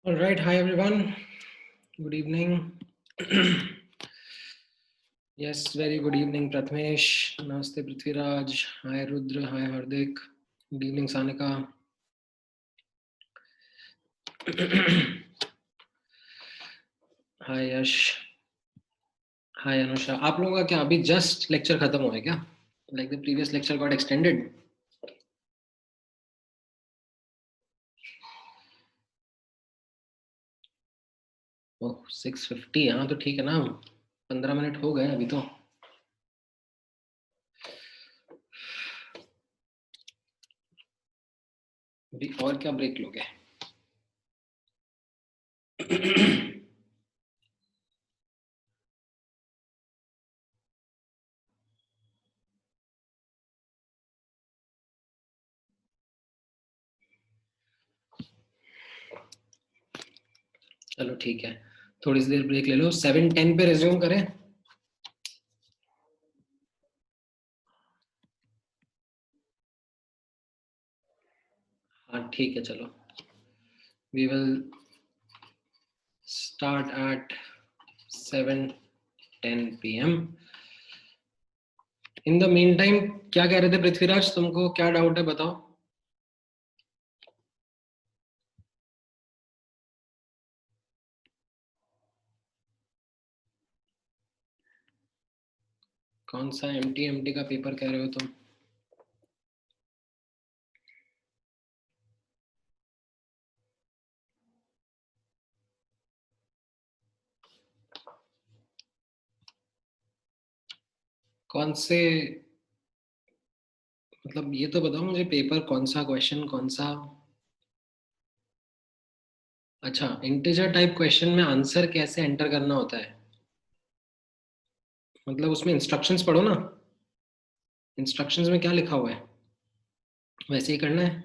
All right, hi everyone. Good evening. Yes, very good evening, Pratmesh. Namaste, Prithviraj. Hi, Rudra. Hi, Hardik. Good evening, Sanika. Hi, Yash. Hi, Anusha. आप लोगों का क्या अभी just lecture खत्म हुआ है क्या? Like the previous lecture got extended. ओह 6:50. हाँ तो ठीक है ना, 15 मिनट हो गए अभी तो. अभी और क्या ब्रेक लोगे? चलो ठीक है, थोड़ी सी देर ब्रेक ले लो. 7:10 पे रिज्यूम करें. हाँ ठीक है, चलो. We will start at 7:10 p.m. In the meantime, क्या कह रहे थे पृथ्वीराज, तुमको क्या डाउट है बताओ. कौन सा एमटी का पेपर कह रहे हो तुम? कौन से, मतलब ये तो बताओ मुझे, पेपर कौन सा, क्वेश्चन कौन सा? अच्छा, इंटीजर टाइप क्वेश्चन में आंसर कैसे एंटर करना होता है? मतलब उसमें इंस्ट्रक्शंस पढ़ो ना. इंस्ट्रक्शंस में क्या लिखा हुआ है वैसे ही करना है.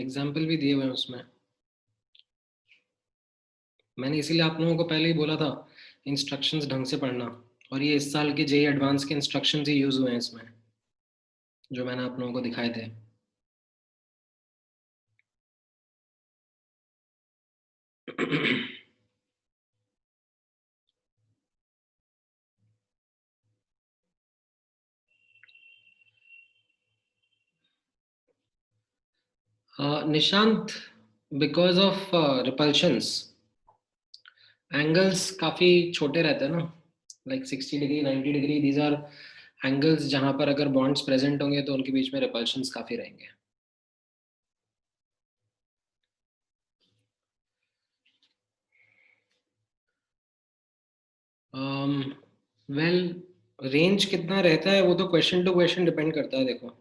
एग्जाम्पल भी दिए हुए हैं उसमें. मैंने इसीलिए आप लोगों को पहले ही बोला था इंस्ट्रक्शंस ढंग से पढ़ना. और ये इस साल के जेई एडवांस के इंस्ट्रक्शंस ही यूज हुए हैं इसमें, जो मैंने आप लोगों को दिखाए थे. Nishant, because of repulsions angles काफी छोटे रहते हैं ना. Like 60 degree, 90 degree, these are angles जहां पर अगर बॉन्ड्स प्रेजेंट होंगे तो उनके बीच में रिपल्शंस काफी रहेंगे. वेल, रेंज कितना रहता है वो तो क्वेश्चन टू क्वेश्चन डिपेंड करता है. देखो,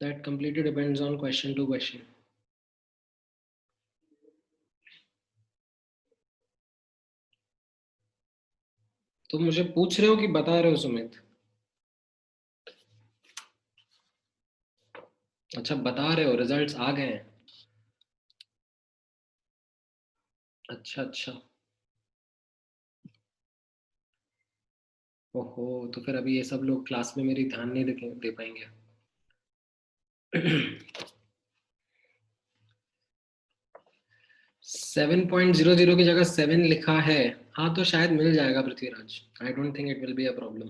that completely depends on question to question. तो मुझे पूछ रहे हो कि बता रहे हो सुमित? अच्छा, बता रहे हो रिजल्ट्स आ गए हैं. अच्छा अच्छा. ओहो, तो फिर अभी ये सब लोग क्लास में मेरी ध्यान नहीं दे पाएंगे. 7.00 की जगह 7 लिखा है. हाँ तो शायद मिल जाएगा Prithviraj. I don't think it will be a problem.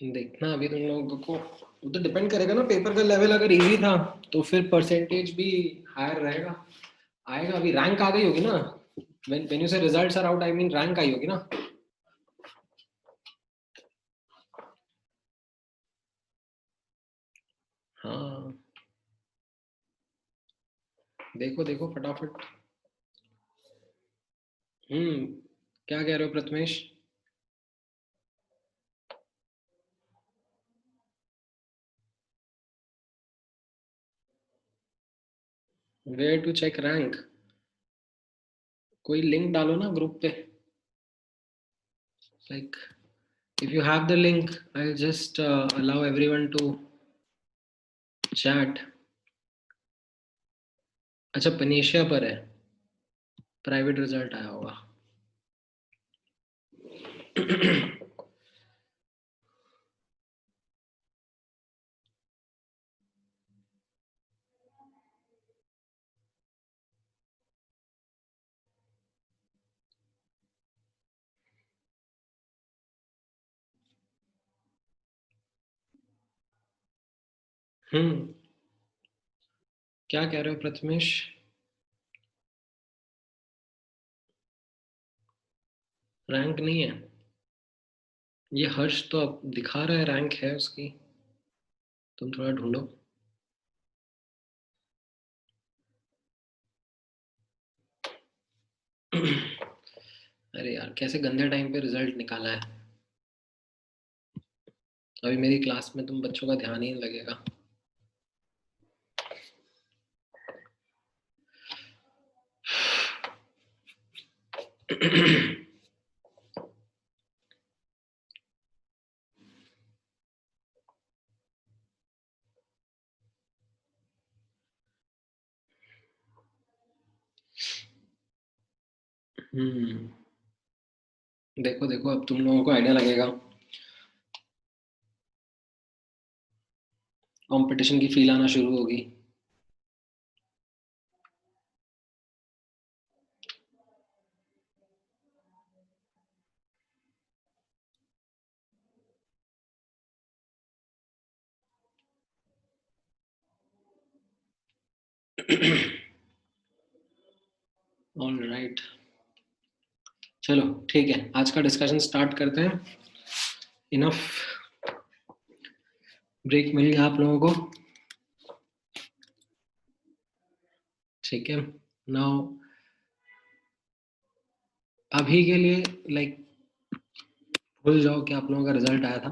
देखना अभी तुम लोगों को, वो तो डिपेंड करेगा ना. पेपर का लेवल अगर इजी था तो फिर परसेंटेज भी हायर रहेगा. आएगा. अभी रैंक आ गई होगी ना. When you say results are out, I mean rank आई होगी ना. हाँ, देखो देखो फटाफट. हम्म क्या कह रहे हो Prathamesh? Where to check rank? कोई लिंक डालो ना ग्रुप पे. Like If you have the link, I'll just allow everyone to chat. अच्छा पनेशिया पर है, प्राइवेट रिजल्ट आया होगा. क्या कह रहे हो प्रथमेश? रैंक नहीं है ये? हर्ष तो अब दिखा रहा है रैंक है उसकी. तुम थोड़ा ढूंढो. अरे यार कैसे गंदे टाइम पे रिजल्ट निकाला है. अभी मेरी क्लास में तुम बच्चों का ध्यान ही नहीं लगेगा. देखो देखो अब तुम लोगों को आइडिया लगेगा. कंपटीशन की फील आना शुरू होगी. ऑल राइट, चलो ठीक है, आज का डिस्कशन स्टार्ट करते हैं. इनफ ब्रेक मिल गया आप लोगों को. ठीक है, नाउ अभी के लिए लाइक भूल जाओ कि आप लोगों का रिजल्ट आया था.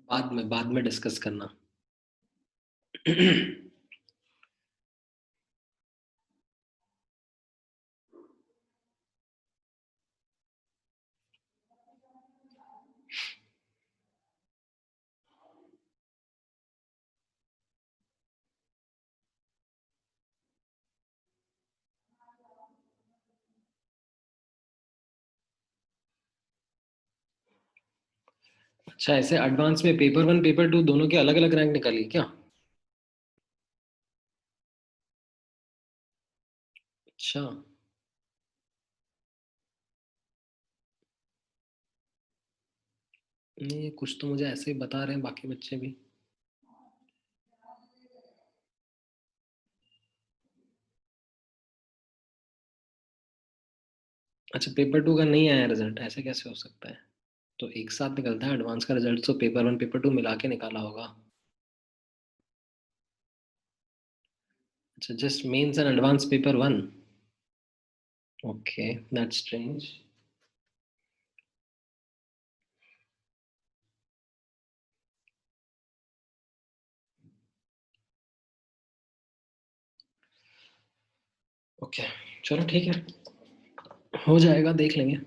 बाद में डिस्कस करना. अच्छा ऐसे एडवांस में पेपर 1 पेपर 2 दोनों की अलग अलग रैंक निकाली क्या? अच्छा नहीं, कुछ तो मुझे ऐसे ही बता रहे हैं बाकी बच्चे भी. अच्छा पेपर 2 का नहीं आया रिजल्ट, ऐसे कैसे हो सकता है? तो एक साथ निकलता है एडवांस का रिजल्ट, तो पेपर 1 पेपर 2 मिला के निकाला होगा. अच्छा just mains and advance paper 1. Okay that's strange. Okay चलो ठीक है, हो जाएगा, देख लेंगे.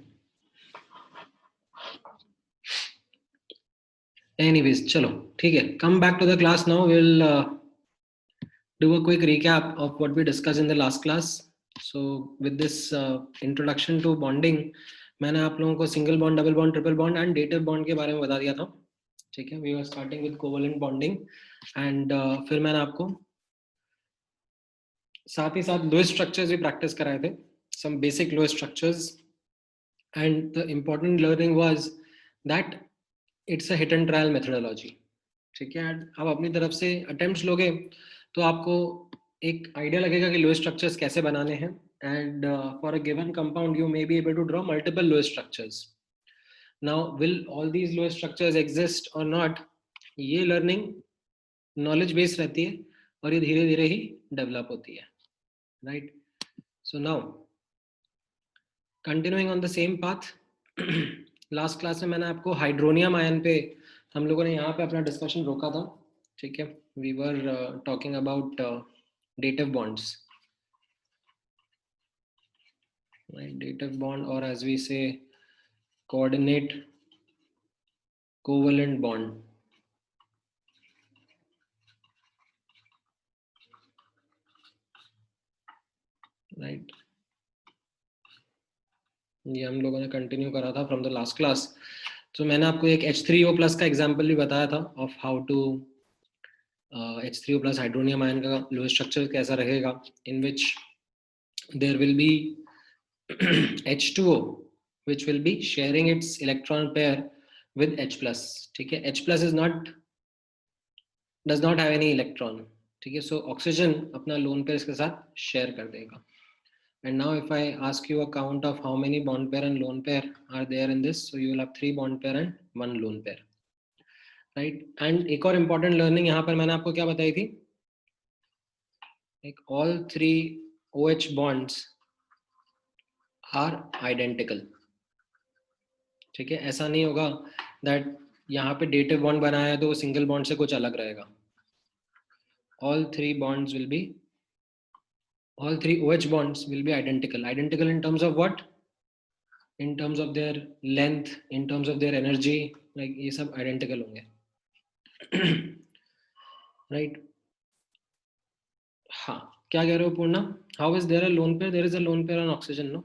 एनीवेज चलो ठीक है, come back to the class now. Will do a quick recap of what we discussed in the last class. So with this introduction to bonding, मैंने आप लोगों को single bond, double bond, triple bond and dative bond के बारे में बता दिया था. ठीक है, we are starting with covalent bonding and फिर मैंने आपको साथ ही साथ लोएस्ट स्ट्रक्चर्स भी प्रैक्टिस कराए थे, some basic Lewis structures. And the important learning was that it's a hit and trial methodology. ठीक है, आप अपनी तरफ से अटेम्प्ट्स लोगे तो आपको एक आइडिया लगेगा कि लोएस्ट स्ट्रक्चर्स कैसे बनाने हैं. And for a given compound you may be able to draw multiple Lewis structures. Now will all these Lewis structures exist और नॉट, ये लर्निंग नॉलेज बेस्ड रहती है और ये धीरे धीरे ही डेवलप होती है. Right, so now continuing on the same path. Last class में मैंने आपको हाइड्रोनियम आयन पे, हम लोगों ने यहाँ पे अपना डिस्कशन रोका था. ठीक है, we were talking about dative bonds, right? Dative bond, or as we say coordinate covalent bond, right? ये हम लोगों ने कंटिन्यू करा था फ्रॉम द लास्ट क्लास. तो मैंने आपको एक H3O+ का एग्जांपल भी बताया था of how to H3O+ hydronium ion का लोएस्ट स्ट्रक्चर कैसा रहेगा, in which there will be H2O which will be sharing its electron pair with H+. ठीक है, H+ is not does not have any electron. ठीक है, so oxygen अपना lone pair इसके साथ शेयर कर देगा. And now if I ask you a count of how many bond pair and lone pair are there in this, so you will have 3 bond pair and 1 lone pair, right? And एक और important learning यहाँ पर मैंने आपको क्या बताई थी, like all 3 OH bonds are identical. ठीक है, ऐसा नहीं होगा that यहाँ पे dative bond बनाया है तो वो single bond से कुछ अलग रहेगा. All 3 bonds will be, all 3 OH bonds will be identical. Identical in terms of what? In terms of their length, in terms of their energy, like ये सब identical होंगे. Right? हाँ, क्या कह रहे हो पूर्णा? How is there a lone pair? There is a lone pair on oxygen, no?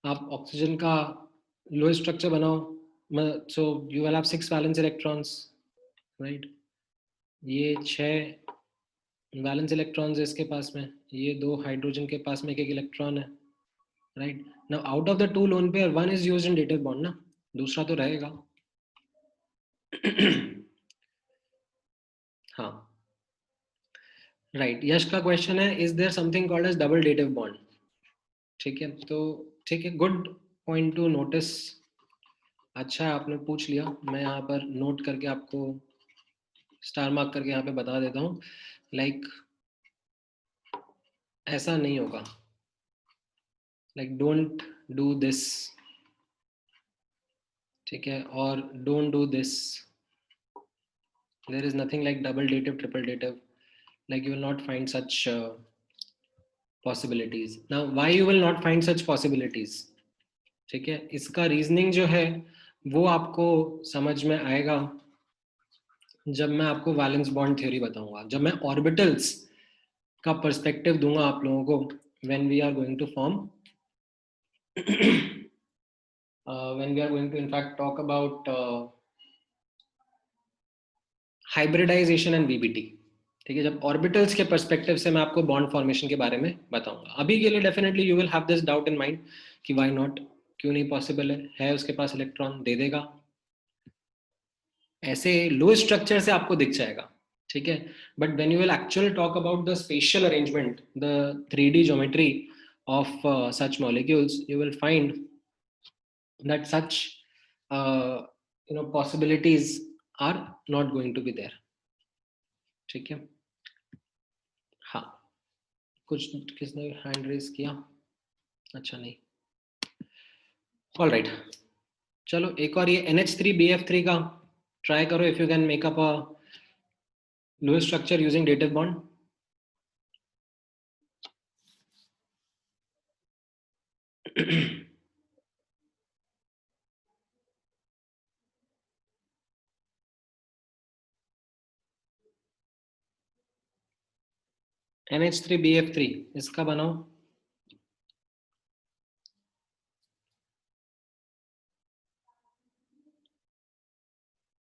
आप oxygen का लोएस्ट स्ट्रक्चर बनाओ, so you will have 6 valence electrons, right? ये 6 वैलेंस इलेक्ट्रॉन्स है इसके पास में, ये 2 हाइड्रोजन के पास में एक इलेक्ट्रॉन है, right? Now out of the 2 loan pair 1 is used in dative bond ना, दूसरा तो रहेगा. हाँ, राइट. यश का क्वेश्चन है, is there something called as double dative bond? ठीक है, तो ठीक है, गुड पॉइंट टू नोटिस. अच्छा है आपने पूछ लिया, मैं यहाँ पर नोट करके आपको स्टार मार्क करके यहाँ पे बता देता हूँ. लाइक ऐसा नहीं होगा, लाइक डोंट डू दिस, ठीक है, और don't do this. There is nothing like double dative, triple dative. Like you will not find such possibilities. Now, why you will not find such possibilities? ठीक है, इसका reasoning जो है वो आपको समझ में आएगा जब मैं आपको वैलेंस बॉन्ड थ्योरी बताऊंगा, जब मैं ऑर्बिटल्स का पर्सपेक्टिव दूंगा आप लोगों को. when we are going to form when we are going to in fact talk about hybridization and VBT. ठीक है, जब ऑर्बिटल्स के पर्सपेक्टिव से मैं आपको बॉन्ड फॉर्मेशन के बारे में बताऊंगा. अभी के लिए definitely you will have this doubt in mind कि व्हाई नॉट, क्यों नहीं पॉसिबल है उसके पास इलेक्ट्रॉन, दे देगा. ऐसे लो स्ट्रक्चर से आपको दिख जाएगा, ठीक है. But when you will actually talk about the special arrangement, the 3D geometry of such molecules, you will find that such possibilities are not going to be there. ठीक है, हाँ. कुछ किसने हैंड रेज किया? अच्छा नहीं, ऑल राइट. चलो एक और ये NH3BF3 का ट्राई करो, if you can make up a Lewis structure using dative bond. NH3BF3 इसका बनाओ.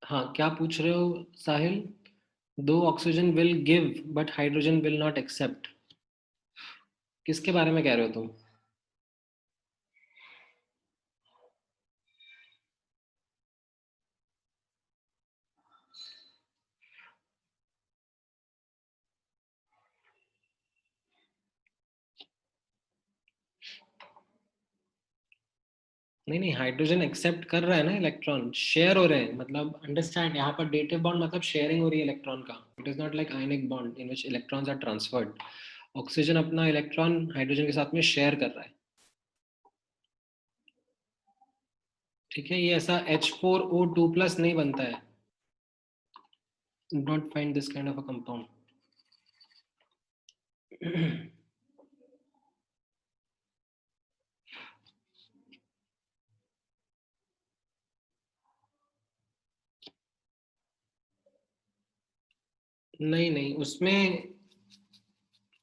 हाँ, क्या पूछ रहे हो Sahil? 2 oxygen will give but hydrogen will not accept. किसके बारे में कह रहे हो तुम? नहीं, हाइड्रोजन एक्सेप्ट कर रहा है ना, इलेक्ट्रॉन शेयर हो रहे हैं. मतलब अंडरस्टैंड, यहाँ पर डेटिव बॉन्ड मतलब शेयरिंग हो रही है इलेक्ट्रॉन का. It is not like ionic bond in which electrons are transferred. Oxygen अपना इलेक्ट्रॉन हाइड्रोजन के साथ में शेयर कर रहा है. ठीक है, ये ऐसा H4O2+ नहीं बनता है. Don't find this kind of a compound. नहीं नहीं, उसमें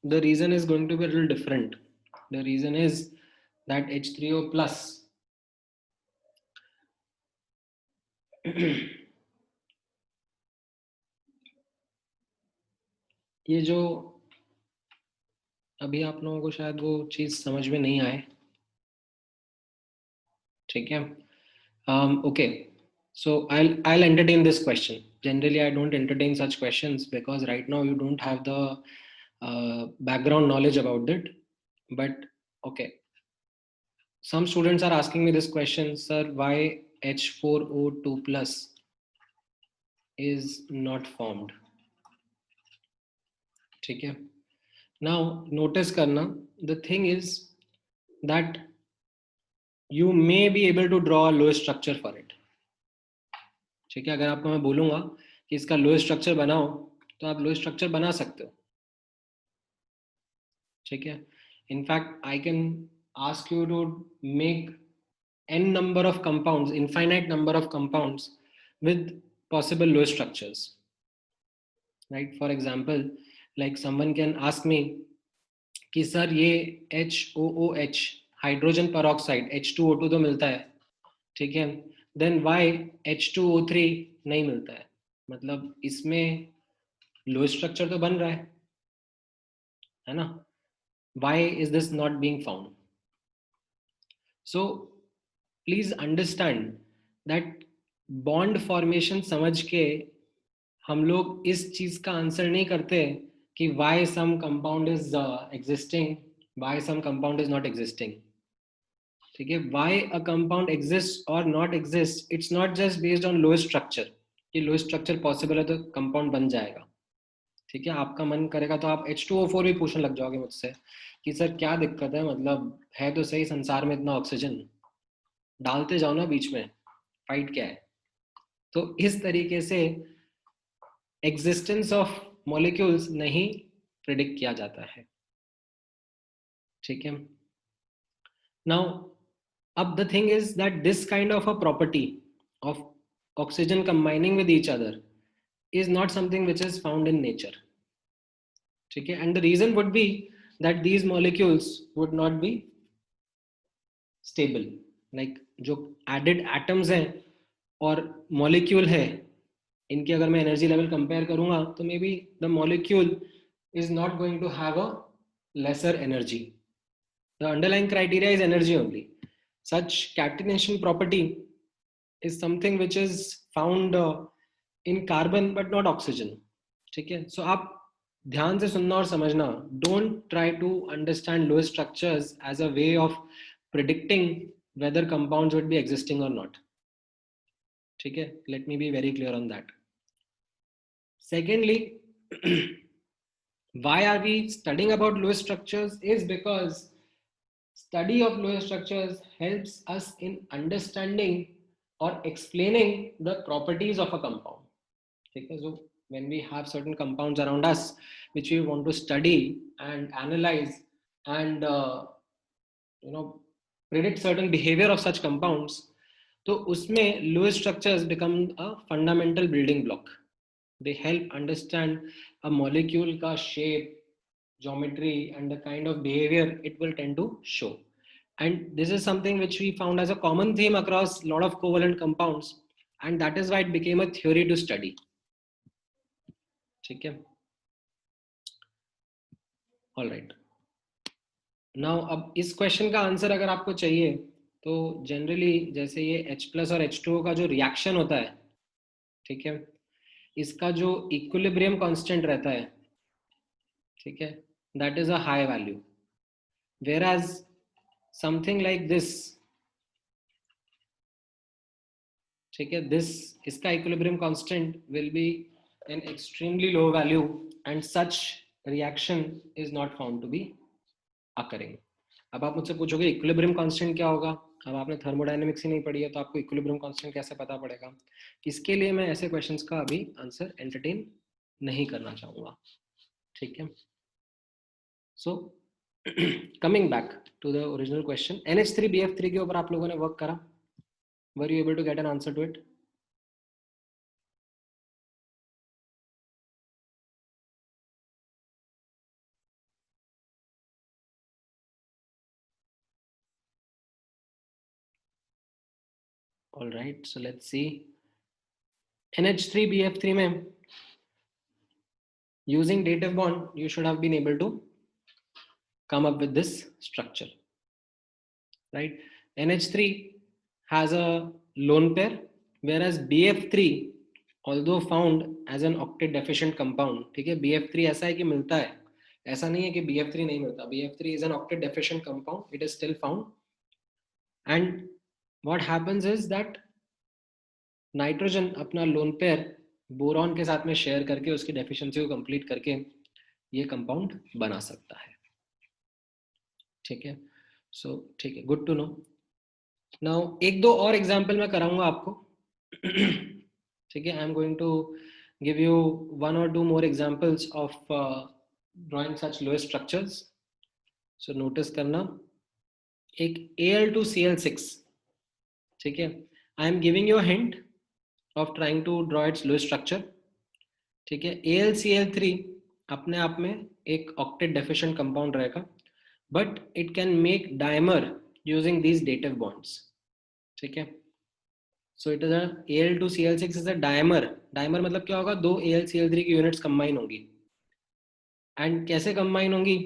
the reason is going to be a little different. The reason is that H3O plus ये जो अभी आप लोगों को शायद वो चीज समझ में नहीं आए, ठीक है? Okay, so I'll entertain this question. Generally I don't entertain such questions because right now you don't have the background knowledge about it, but okay, some students are asking me this question, sir, why H4O2 plus is not formed, ठीक है? Now notice करना, the thing is that you may be able to draw a Lewis structure for it, ठीक है? अगर आपको मैं बोलूंगा कि इसका Lewis स्ट्रक्चर बनाओ तो आप Lewis स्ट्रक्चर बना सकते हो, ठीक है? In fact I can ask you to make n number of compounds, infinite number of compounds with possible Lewis structures, right? For example, like someone can ask me कि sir ये HOOH हाइड्रोजन पेरोक्साइड H2O2 तो मिलता है, ठीक है? Then why H2O3 नहीं मिलता है? मतलब इसमें Lewis स्ट्रक्चर तो बन रहा है ना? Why is this not being found? So please understand that bond formation समझ के हम लोग इस चीज का आंसर नहीं करते कि why some compound is existing, why some compound is not existing, ठीक है? why a compound exists or not exists, it's not just based on Lewis structure कि Lewis structure possible है तो compound बन जाएगा, ठीक है? आपका मन करेगा तो आप H2O4 भी पूछने लग जाओगे मुझसे कि सर क्या दिक्कत है, मतलब है तो सही संसार में इतना ऑक्सीजन, डालते जाओ ना बीच में, फाइट क्या है? तो इस तरीके से एग्जिस्टेंस ऑफ मॉलिक्यूल्स नहीं प्रिडिक्ट किया जाता है, ठीक है? नाउ अब the thing is that this kind of a property of oxygen combining with each other is not something which is found in nature, ठीक है? and the reason would be that these molecules would not be stable, like जो added atoms हैं और molecule है, इनकी अगर मैं energy level compare करूंगा तो may be the molecule is not going to have a lesser energy. The underlying criteria is energy only. Such catenation property is something which is found in carbon but not oxygen, ठीक है? So आप ध्यान से सुनना और समझना. Don't try to understand Lewis structures as a way of predicting whether compounds would be existing or not, ठीक है? Let me be very clear on that. Secondly, why are we studying about Lewis structures is because study of Lewis structures helps us in understanding or explaining the properties of a compound, okay? So when we have certain compounds around us which we want to study and analyze and predict certain behavior of such compounds, तो उसमें Lewis structures become a fundamental building block. They help understand a molecule ka shape, geometry, and the kind of behavior it will tend to show. And this is something which we found as a common theme across a lot of covalent compounds, and that is why it became a theory to study, ठीक है? All right. Now अब इस question का answer अगर आपको चाहिए तो generally जैसे ये H प्लस और H2O का जो रिएक्शन होता है, ठीक है, इसका जो इक्विलिब्रियम कांस्टेंट रहता है, ठीक है, that is a high value, whereas something like this, ठीक है, this इसका equilibrium constant will be an extremely low value and such reaction is not found to be occurring. अब आप मुझसे पूछोगे इक्विलिब्रियम कांस्टेंट क्या होगा? अब आपने थर्मोडायनेमिक्स ही नहीं पढ़ी है तो आपको इक्विलिब्रियम कांस्टेंट कैसे पता पड़ेगा? इसके लिए मैं ऐसे क्वेश्चंस का अभी आंसर एंटरटेन नहीं करना चाहूंगा, ठीक है? So coming back to the original question, NH3BF3 के ऊपर आप लोगों ने वर्क करा? Were you able to get an answer to it? All right, so let's see. NH3BF3 में using dative bond, you should have been able to come up with this structure, right? NH3 has a lone pair, whereas BF3, although found as an octet deficient compound, ठीक है, BF3 ऐसा है कि मिलता है, ऐसा नहीं है कि BF3 नहीं मिलता. BF3 is an octet deficient compound, it is still found. And what happens is that nitrogen अपना लोन पेयर बोरॉन के साथ में शेयर करके उसकी डेफिशिएंसी को कंप्लीट करके ये कंपाउंड बना सकता है. ठीक है, सो ठीक है, गुड टू नो. नाउ एक दो और एग्जांपल मैं कराऊंगा आपको. ठीक है, I am going to give you one or two more examples of drawing such lowest structures. So notice करना, एक Al2Cl6. ठीक है, I am giving you a hint of trying to draw its lowest structure. ठीक है, AlCl3 अपने आप में एक octet deficient compound रहेगा, but it can make dimer using these dative bonds. ठीक है, so it is a Al2Cl6 is a dimer. Dimer मतलब क्या होगा, दो AlCl3 की यूनिट्स कंबाइन होंगी. एंड कैसे कंबाइन होंगी,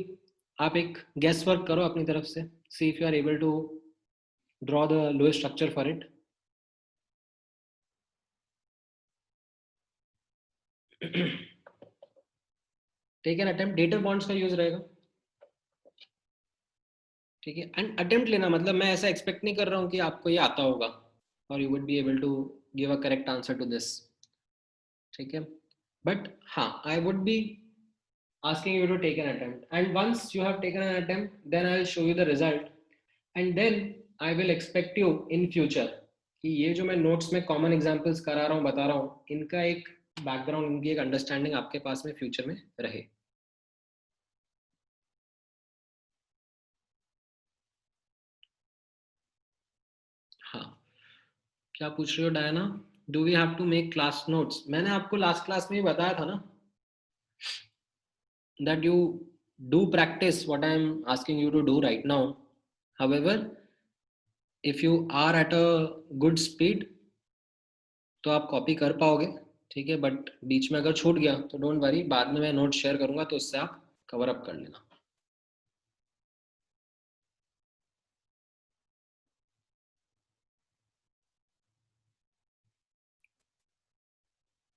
आप एक गेस वर्क करो अपनी तरफ से. See if you are able to draw the Lewis structure for it. Take an attempt. Dative bonds का यूज रहेगा. ठीक है, एंड अटेम्प्ट लेना मतलब मैं ऐसा एक्सपेक्ट नहीं कर रहा हूँ कि आपको ये आता होगा और you would be able to give a correct answer to this. ठीक है, बट हाँ, I would be asking you to take an attempt, and once you have taken an attempt, then I will show you the result, and then I will expect you in future कि ये जो मैं notes में common examples करा रहा हूँ, बता रहा हूँ, इनका एक बैकग्राउंड, इनकी एक अंडरस्टैंडिंग आपके पास में फ्यूचर में रहे. हाँ, क्या पूछ रहे हो Diana? Do we have to make class notes? मैंने आपको लास्ट क्लास में ही बताया था ना, that you do practice what I am asking you to do right now. However, if you are at a good speed, तो आप copy कर पाओगे. ठीक है, बट बीच में अगर छूट गया तो डोंट वरी, बाद में मैं नोट शेयर करूंगा तो उससे आप कवर अप कर लेना.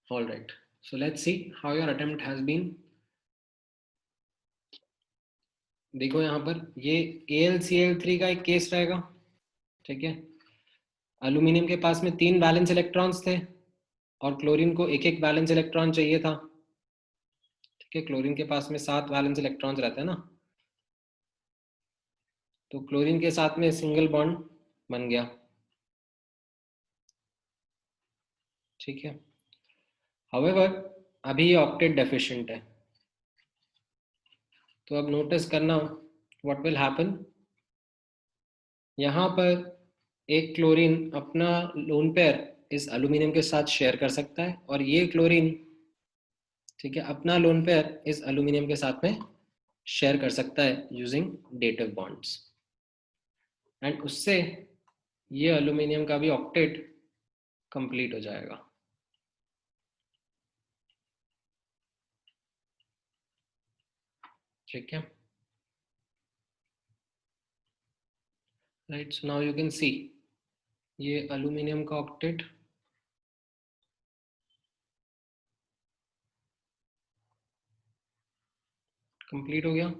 All right, so let's see how your attempt has been. देखो यहाँ पर ये AlCl3 का एक केस रहेगा. ठीक है, एल्यूमिनियम के पास में 3 वैलेंस इलेक्ट्रॉन्स थे और क्लोरीन को एक एक वैलेंस इलेक्ट्रॉन चाहिए था. ठीक है, क्लोरीन के पास में 7 वैलेंस इलेक्ट्रॉन्स रहते हैं ना, तो क्लोरीन के साथ में सिंगल बॉन्ड बन गया. ठीक है, हाउएवर अभी ये ऑक्टेट डेफिशिएंट है. तो अब नोटिस करना व्हाट विल हैपन. यहाँ पर एक क्लोरीन अपना लोन पेयर इस एल्यूमिनियम के साथ शेयर कर सकता है और ये क्लोरीन, ठीक है, अपना लोन पेयर इस एल्यूमिनियम के साथ में शेयर कर सकता है यूजिंग डेटिव बॉन्ड्स. एंड उससे ये एल्यूमिनियम का भी ऑक्टेट कंप्लीट हो जाएगा. ठीक है, right. So now you can सी ये एल्यूमिनियम का ऑक्टेट कंप्लीट हो गया.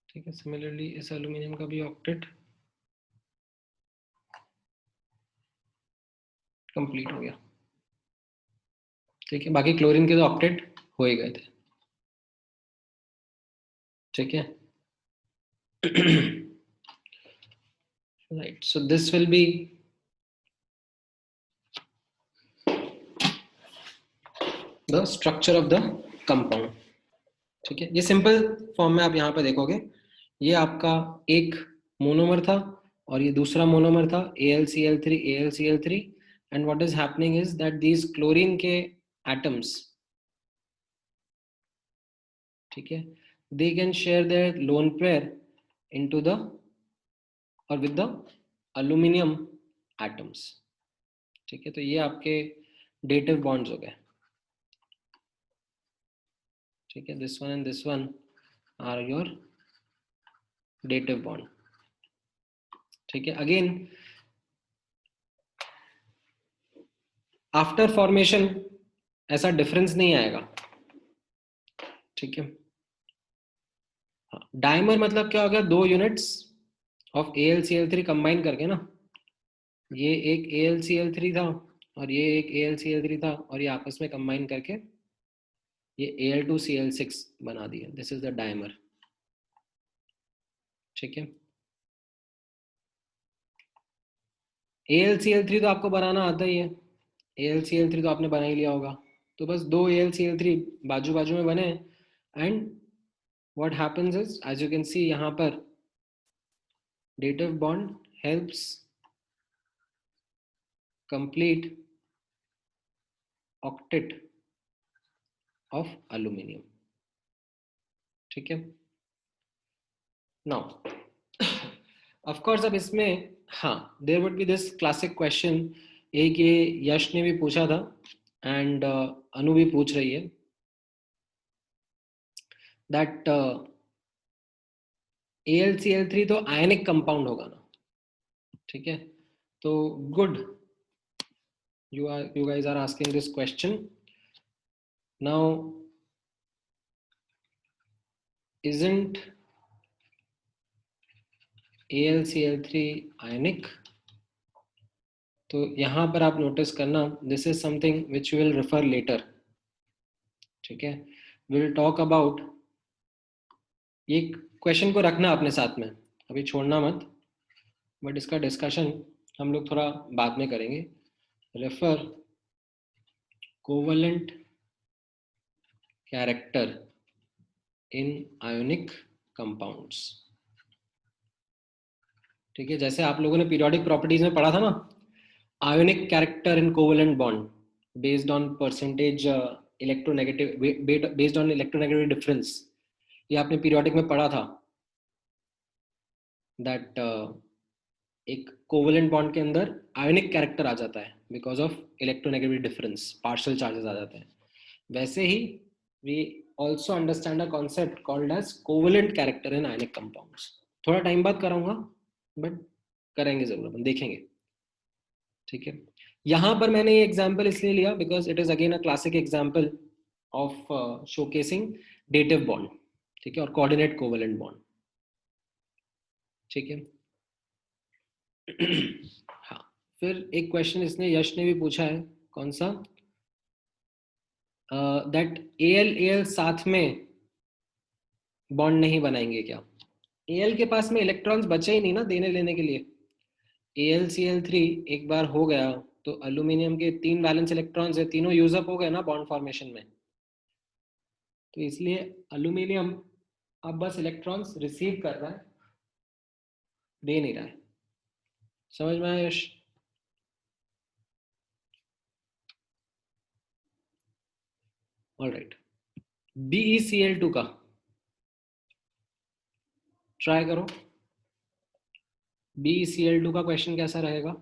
ठीक है, सिमिलरली इस एल्यूमिनियम का भी ऑक्टेट कंप्लीट हो गया. ठीक है, बाकी क्लोरीन के तो ऑक्टेट हो ही गए थे. ठीक है, right, so this will be the structure of the compound. ठीक है, ये सिंपल फॉर्म में आप यहाँ पे देखोगे, ये आपका एक मोनोमर था और ये दूसरा मोनोमर था AlCl3 and what is happening is that these chlorine के atoms, ठीक है, they can share their lone pair into the or with the aluminum atoms. ठीक है, तो ये आपके डेटिव बॉन्ड्स हो गए। ठीक है, this one and this one are your dative bond. ठीक है, अगेन आफ्टर फॉर्मेशन ऐसा डिफरेंस नहीं आएगा। ठीक है, डायमर मतलब क्या हो गया, 2 यूनिट्स ऑफ AlCl3 कंबाइन करके ना, ये एक AlCl3 था और ये एक AlCl3 था, और ये आपस में कंबाइन करके ये Al2Cl6 बना दिया। This is the dimer. ठीक है, AlCl3 तो आपको बनाना आता ही है, AlCl3 तो आपने बना ही लिया होगा। तो बस 2 AlCl3 बाजू बाजू में बने, and what happens is, as you can see यहाँ पर, dative bond helps complete octet of aluminum। ठीक है, नाउ ऑफ कोर्स अब इसमें, हाँ, there would be this classic question, एक ये यश ने भी पूछा था एंड अनु भी पूछ रही है, दैट AlCl3 तो आयनिक कंपाउंड होगा ना। ठीक है, तो good, you guys are asking this question. Now isn't AlCl3 ionic? तो यहाँ पर आप नोटिस करना, this is something which will refer later. ठीक है, विल टॉक अबाउट, ये क्वेश्चन को रखना अपने साथ में, अभी छोड़ना मत, बट इसका डिस्कशन हम लोग थोड़ा बाद में करेंगे। Refer covalent character in ionic compounds. ठीक है, जैसे आप लोगों ने पीरियोडिक प्रॉपर्टीज में पढ़ा था ना, ionic character in covalent bond based on percentage electronegative, based on electronegative difference, ये आपने पीरियोडिक में पढ़ा था, दैट एक कोवलेंट बॉन्ड के अंदर आयोनिक कैरेक्टर आ जाता है because of electronegative difference, partial charges आ जाते हैं। वैसे ही we also understand a concept called as covalent character in ionic compounds. थोड़ा टाइम बाद कराऊंगा, बट करेंगे जरूर, अपन देखेंगे। ठीक है, यहाँ पर मैंने ये एग्जाम्पल इसलिए लिया because it is again a classic example of showcasing dative bond. ठीक है, और कोऑर्डिनेट कोवलेंट बॉन्ड। ठीक है हाँ, फिर एक क्वेश्चन इसने, यश ने भी पूछा है, कौन सा, दैट Al साथ में बॉन्ड नहीं बनाएंगे क्या? Al के पास में इलेक्ट्रॉन्स बचे ही नहीं ना देने लेने के लिए। AlCl3 एक बार हो गया तो अल्यूमिनियम के 3 वैलेंस इलेक्ट्रॉन्स है, तीनों यूजअप हो गए ना बॉन्ड फॉर्मेशन में, तो इसलिए अल्यूमिनियम अब बस इलेक्ट्रॉन्स रिसीव कर रहा है, दे नहीं रहा है। समझ में आया यश? ऑलराइट, BeCl2 का ट्राई करो। BeCl2 का क्वेश्चन कैसा रहेगा?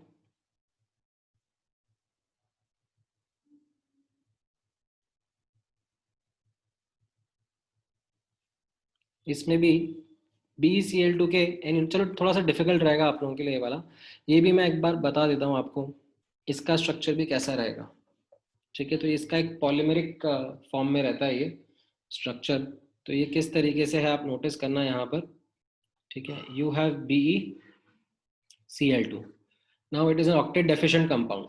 इसमें भी BeCl2 के, चलो थोड़ा सा डिफिकल्ट रहेगा आप लोगों के लिए वाला, ये भी मैं एक बार बता देता हूँ आपको, इसका स्ट्रक्चर भी कैसा रहेगा। ठीक है, तो इसका एक पॉलीमेरिक फॉर्म में रहता है ये स्ट्रक्चर, तो ये किस तरीके से है आप नोटिस करना यहाँ पर। ठीक है, you have BeCl2, now it is an octet deficient compound.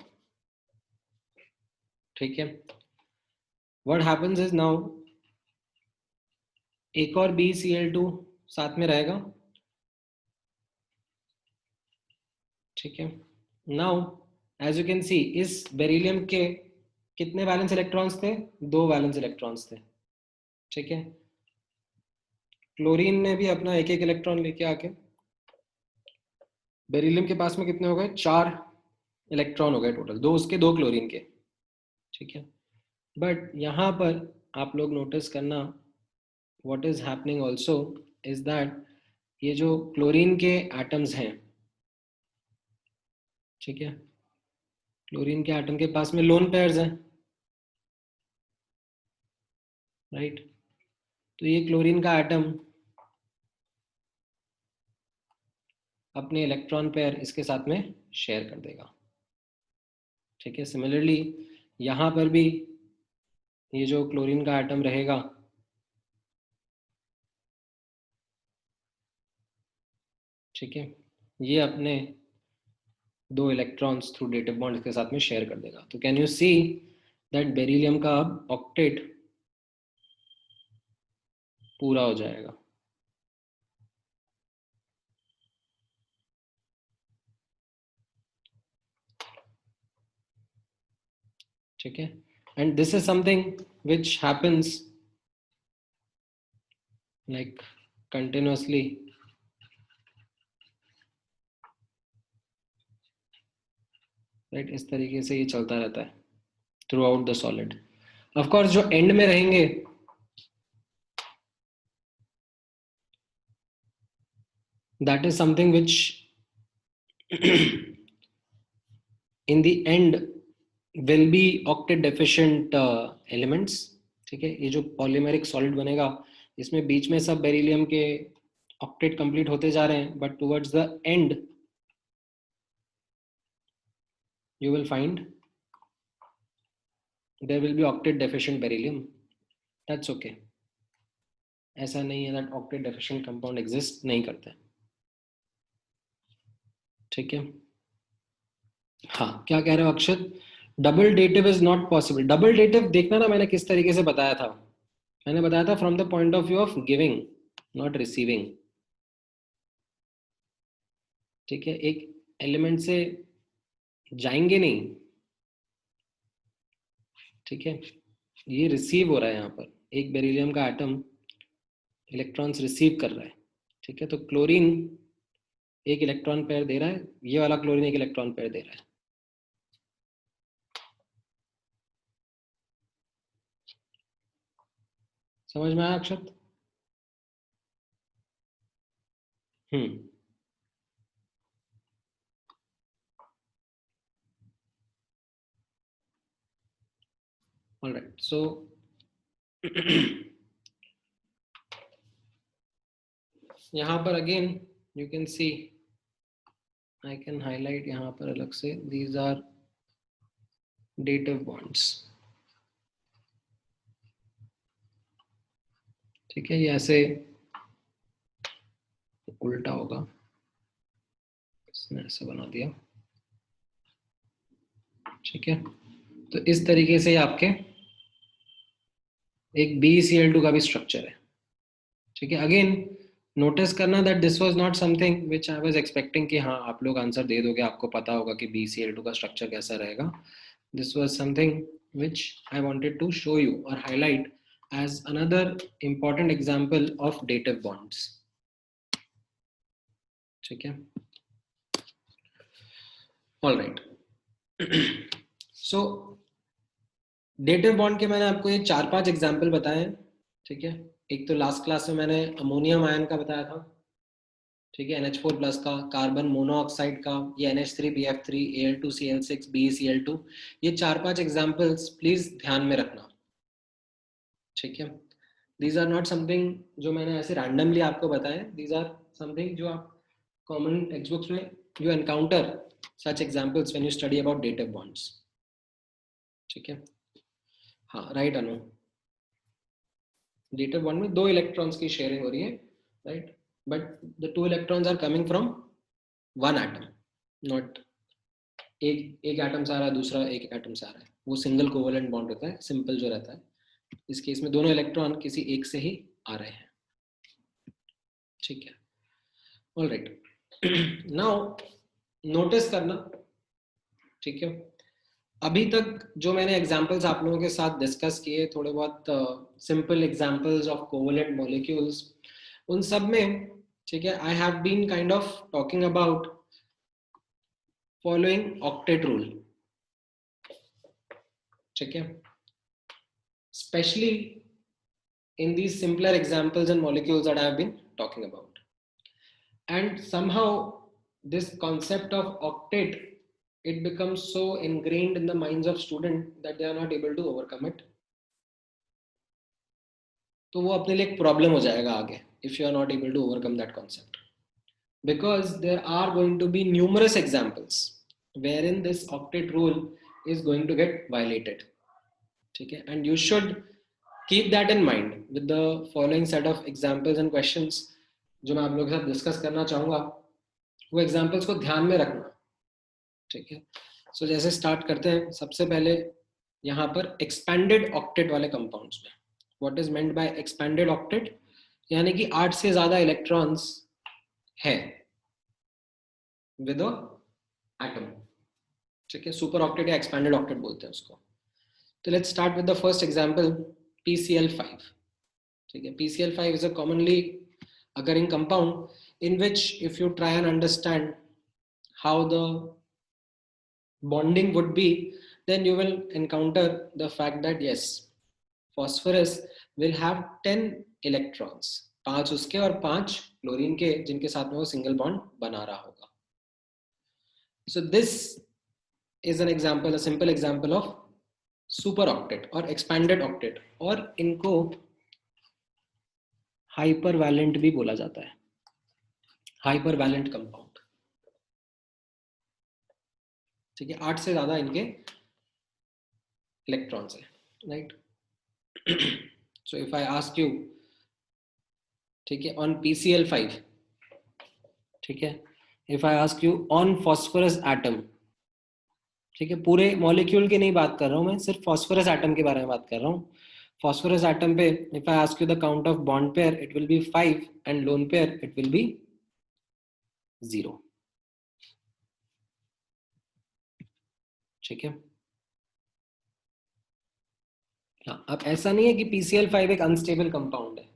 ठीक है, व्हाट हैपेंस इज, नाउ एक और BeCl2 साथ में रहेगा। ठीक है, now as you can see, इस बेरिलियम के कितने वैलेंस इलेक्ट्रॉन्स थे? 2 वैलेंस इलेक्ट्रॉन्स थे। ठीक है, क्लोरीन ने भी अपना एक एक इलेक्ट्रॉन लेके आके, बेरिलियम के पास में कितने हो गए? 4 इलेक्ट्रॉन हो गए टोटल, 2 उसके 2 क्लोरीन के। ठीक है, बट यहाँ पर आप लोग नोटिस करना, what is happening also is that ये जो क्लोरीन के एटम्स हैं, ठीक है, क्लोरीन के एटम के पास में लोन पेयर्स हैं, राइट। तो ये क्लोरीन का एटम अपने इलेक्ट्रॉन पेयर इसके साथ में शेयर कर देगा। ठीक है, सिमिलरली यहां पर भी ये जो क्लोरीन का एटम रहेगा, ठीक है, ये अपने 2 इलेक्ट्रॉन्स थ्रू डेटिव बॉन्ड के साथ में शेयर कर देगा। तो can you see that beryllium का अब ऑक्टेट पूरा हो जाएगा। ठीक है, and this is something which happens like continuously, right. इस तरीके से ये चलता रहता है through out the solid. Of course जो एंड में रहेंगे that is something which in the end will be octet deficient elements। ठीक है, ये जो पॉलीमेरिक सॉलिड बनेगा इसमें बीच में सब बेरिलियम के ऑक्टेट कंप्लीट होते जा रहे हैं, but towards the end you will find there will be octet deficient beryllium। that's okay, ऐसा नहीं है that octet deficient compound exist नहीं करते। ठीक है, हाँ, क्या कह रहे हो Akshat? Double dative is not possible. Double dative देखना ना, मैंने किस तरीके से बताया था। मैंने बताया था from the point of view of giving, not receiving. ठीक है, एक एलिमेंट से जाएंगे नहीं। ठीक है, ये रिसीव हो रहा है, यहाँ पर एक बेरिलियम का एटम इलेक्ट्रॉन्स रिसीव कर रहा है। ठीक है, तो क्लोरीन एक इलेक्ट्रॉन पेयर दे रहा है, ये वाला क्लोरीन एक इलेक्ट्रॉन पेयर दे रहा है। समझ में आया अक्षत? All right, so यहाँ पर again you can C, I can highlight यहाँ पर अलग से, दीज आर डेटिव बॉन्ड्स। ठीक है, ये ऐसे उल्टा होगा, इसने ऐसा बना दिया। ठीक है, तो इस तरीके से आपके एक BeCl2 का भी स्ट्रक्चर है। ठीक है, अगेन नोटिस करना that this was not something which I was expecting कि हाँ आप लोग आंसर दे दोगे, आपको पता होगा कि BeCl2 का स्ट्रक्चर कैसा रहेगा। This was something which I wanted to show you और highlight as another important example of dative bonds। ठीक है, all right। so dative bond के मैंने आपको ये 4-5 एग्जाम्पल बताए हैं। ठीक है, एक तो लास्ट क्लास में मैंने अमोनियम आयन का बताया था। ठीक है, NH4 प्लस का, कार्बन मोनोऑक्साइड का, ये NH3BF3, Al2Cl6, BeCl2, ये 4-5 एग्जाम्पल्स प्लीज ध्यान में रखना। ठीक है, दीज आर नॉट समथिंग जो मैंने ऐसे रैंडमली आपको बताया, दीज आर समथिंग जो आप कॉमन टेक्स्ट बुक्स में you encounter such examples when you study about dative bonds. ठीक है, हाँ राइट अनु, डेटिव बॉन्ड में 2 इलेक्ट्रॉन्स की शेयरिंग हो रही है, right, but the 2 electrons are coming from 1 atom, not एक एटम से आ रहा है, दूसरा एक एटम से आ रहा है। वो सिंगल कोवेलेंट बॉन्ड होता है, सिंपल जो रहता है। इस केस में दोनों इलेक्ट्रॉन किसी एक से ही आ रहे हैं। ठीक है, ऑल राइट। नाउ नोटिस करना, ठीक है, अभी तक जो मैंने एग्जांपल्स आप लोगों के साथ डिस्कस किए, थोड़े बहुत simple examples of covalent molecules, उन सब में, ठीक है, I have been kind of talking about following octet rule. ठीक है, especially in these simpler examples and molecules that I have been talking about, and somehow this concept of octet it becomes so ingrained in the minds of student that they are not able to overcome it. तो वो अपने लिए एक problem हो जाएगा आगे if you are not able to overcome that concept, because there are going to be numerous examples wherein this octet rule is going to get violated. ठीक है, and you should keep that in mind with the following set of examples and questions जो मैं आप लोगों के साथ discuss करना चाहूंगा, वो एग्जाम्पल्स को ध्यान में रखना. ठीक है, सो जैसे स्टार्ट करते हैं. सबसे पहले यहाँ पर एक्सपैंडेड ऑक्टेट वाले कंपाउंड्स में, what is meant by expanded octet, यानी कि 8 से ज्यादा इलेक्ट्रॉन्स है विद अ एटम. ठीक है, सुपर ऑक्टेट या एक्सपैंडेड ऑक्टेट बोलते हैं उसको. तो let's start with the first example, PCl5. ठीक है, PCl5 is a commonly occurring compound in which if you try and understand how the bonding would be, then you will encounter the fact that yes, phosphorus will have 10 electrons, 5 उसके और 5 chlorine के, जिनके साथ में वो single bond बना रहा होगा. So this is an example, a simple example of super octet और expanded octet, और इनको हाइपर वैलेंट भी बोला जाता है, हाइपर वैलेंट कंपाउंड. ठीक है, 8 से ज्यादा इनके इलेक्ट्रॉन्स है, right. So if I ask you, ठीक है, ऑन PCl5, ठीक है, if I ask you on phosphorus atom, ठीक है, पूरे मॉलिक्यूल की नहीं बात कर रहा हूं मैं, सिर्फ फॉस्फोरस एटम के बारे में बात कर रहा हूं. फॉस्फोरस एटम पे if I ask you the count of bond pair, it will B 5 and lone pair it will B 0. ठीक है, हाँ. अब ऐसा नहीं है कि PCl5 एक अनस्टेबल कंपाउंड है,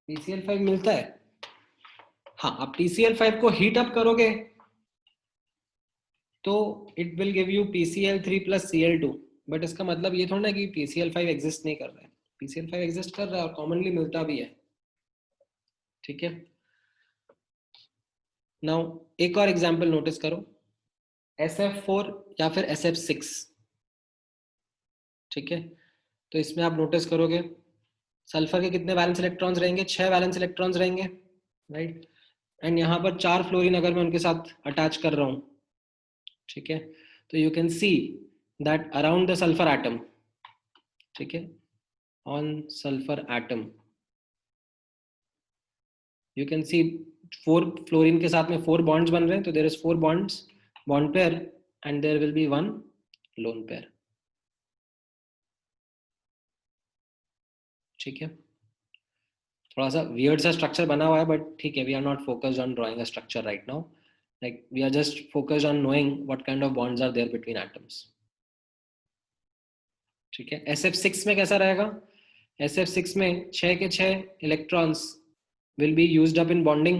PCl5 मिलता है. हाँ, आप PCl5 को हीट अप करोगे तो it will give you PCl3 plus Cl2, but इसका मतलब ये थोड़ा ना कि PCl5 एग्जिस्ट नहीं कर रहा है. PCl5 एग्जिस्ट कर रहा है और कॉमनली मिलता भी है. ठीक है, नाउ एक और एग्जांपल नोटिस करो, SF4 या फिर SF6. ठीक है, तो इसमें आप नोटिस करोगे सल्फर के कितने वैलेंस इलेक्ट्रॉन्स रहेंगे, 6 वैलेंस इलेक्ट्रॉन्स रहेंगे, राइट. एंड यहाँ पर 4 फ्लोरीन अगर मैं उनके साथ अटैच कर रहा हूँ, ठीक है, तो you can see that around the sulphur atom, ठीक है, on sulphur atom you can see 4 fluorine के साथ में 4 बॉन्ड्स बन रहे हैं, तो there is 4 bonds, bond pair, and there will be 1 lone pair. ठीक है, थोड़ा सा वियर्ड सा स्ट्रक्चर बना हुआ है, बट ठीक है, we are not focused on drawing a structure right now, like we are just focused on knowing what kind of bonds are there between atoms. ठीक है, SF6 में कैसा रहेगा, SF6 में 6 के 6 electrons will be used up in bonding.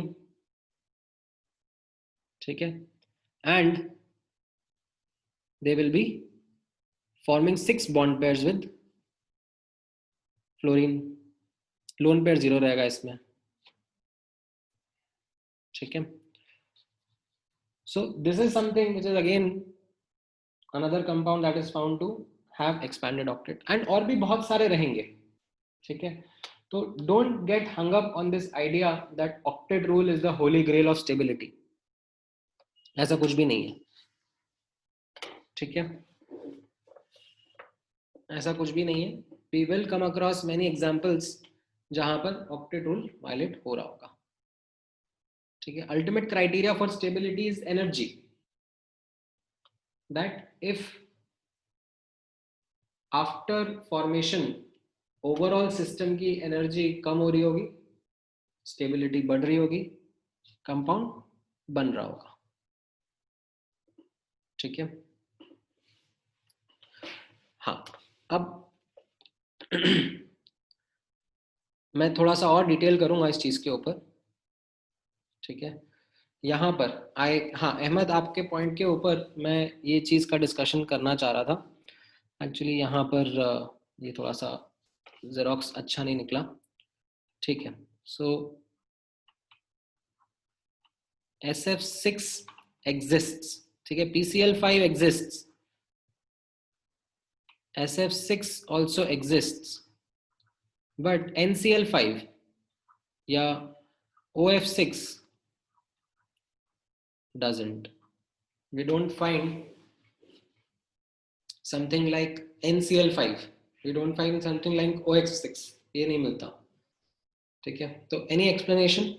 ठीक है, and they will be forming 6 bond pairs with fluorine. lone pair 0 रहेगा इसमें. ठीक है, so this is something which is again another compound that is found to have expanded octet, and और भी बहुत सारे रहेंगे. ठीक है, तो don't get hung up on this idea that octet rule is the holy grail of stability. ऐसा कुछ भी नहीं है. ठीक है, ऐसा कुछ भी नहीं है. We will come across many examples जहां पर octet rule violate हो रहा होगा. ठीक है, ultimate criteria for stability is energy, that if after formation overall system की एनर्जी कम हो रही होगी, स्टेबिलिटी बढ़ रही होगी, कंपाउंड बन रहा होगा. ठीक है, हाँ. अब मैं थोड़ा सा और डिटेल करूंगा इस चीज के ऊपर. ठीक है, यहाँ पर हाँ अहमद, आपके पॉइंट के ऊपर मैं ये चीज का डिस्कशन करना चाह रहा था. एक्चुअली यहाँ पर ये थोड़ा सा जेरोक्स अच्छा नहीं निकला. ठीक है, सो SF6 exists. ठीक है, PCl5 exists, SF6 also exists, but NCl5 या OF6 doesn't. We don't find something like NCl5, we don't find something like OX6, ये नहीं मिलता. ठीक है, तो any explanation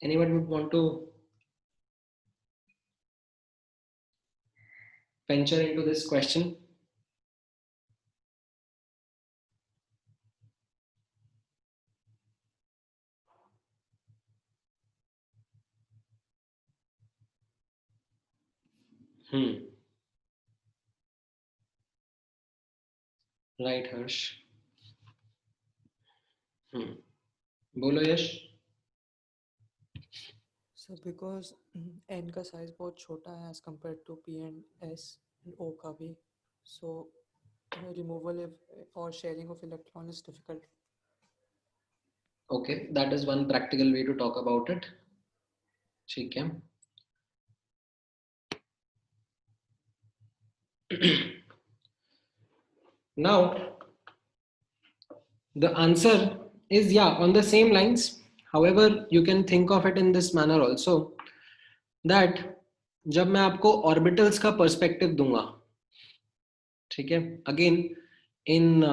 anyone would want to venture into this question? Right, Harsh. बोलो यश. So because n का size बहुत छोटा है as compared to p and s and o का भी, so removal or sharing of electron is difficult. Okay, that is one practical way to talk about it. ठीक है. Now the answer is yeah on the same lines. However, you can think of it in this manner also, that जब मैं आपको orbitals का perspective दूंगा, ठीक है, again in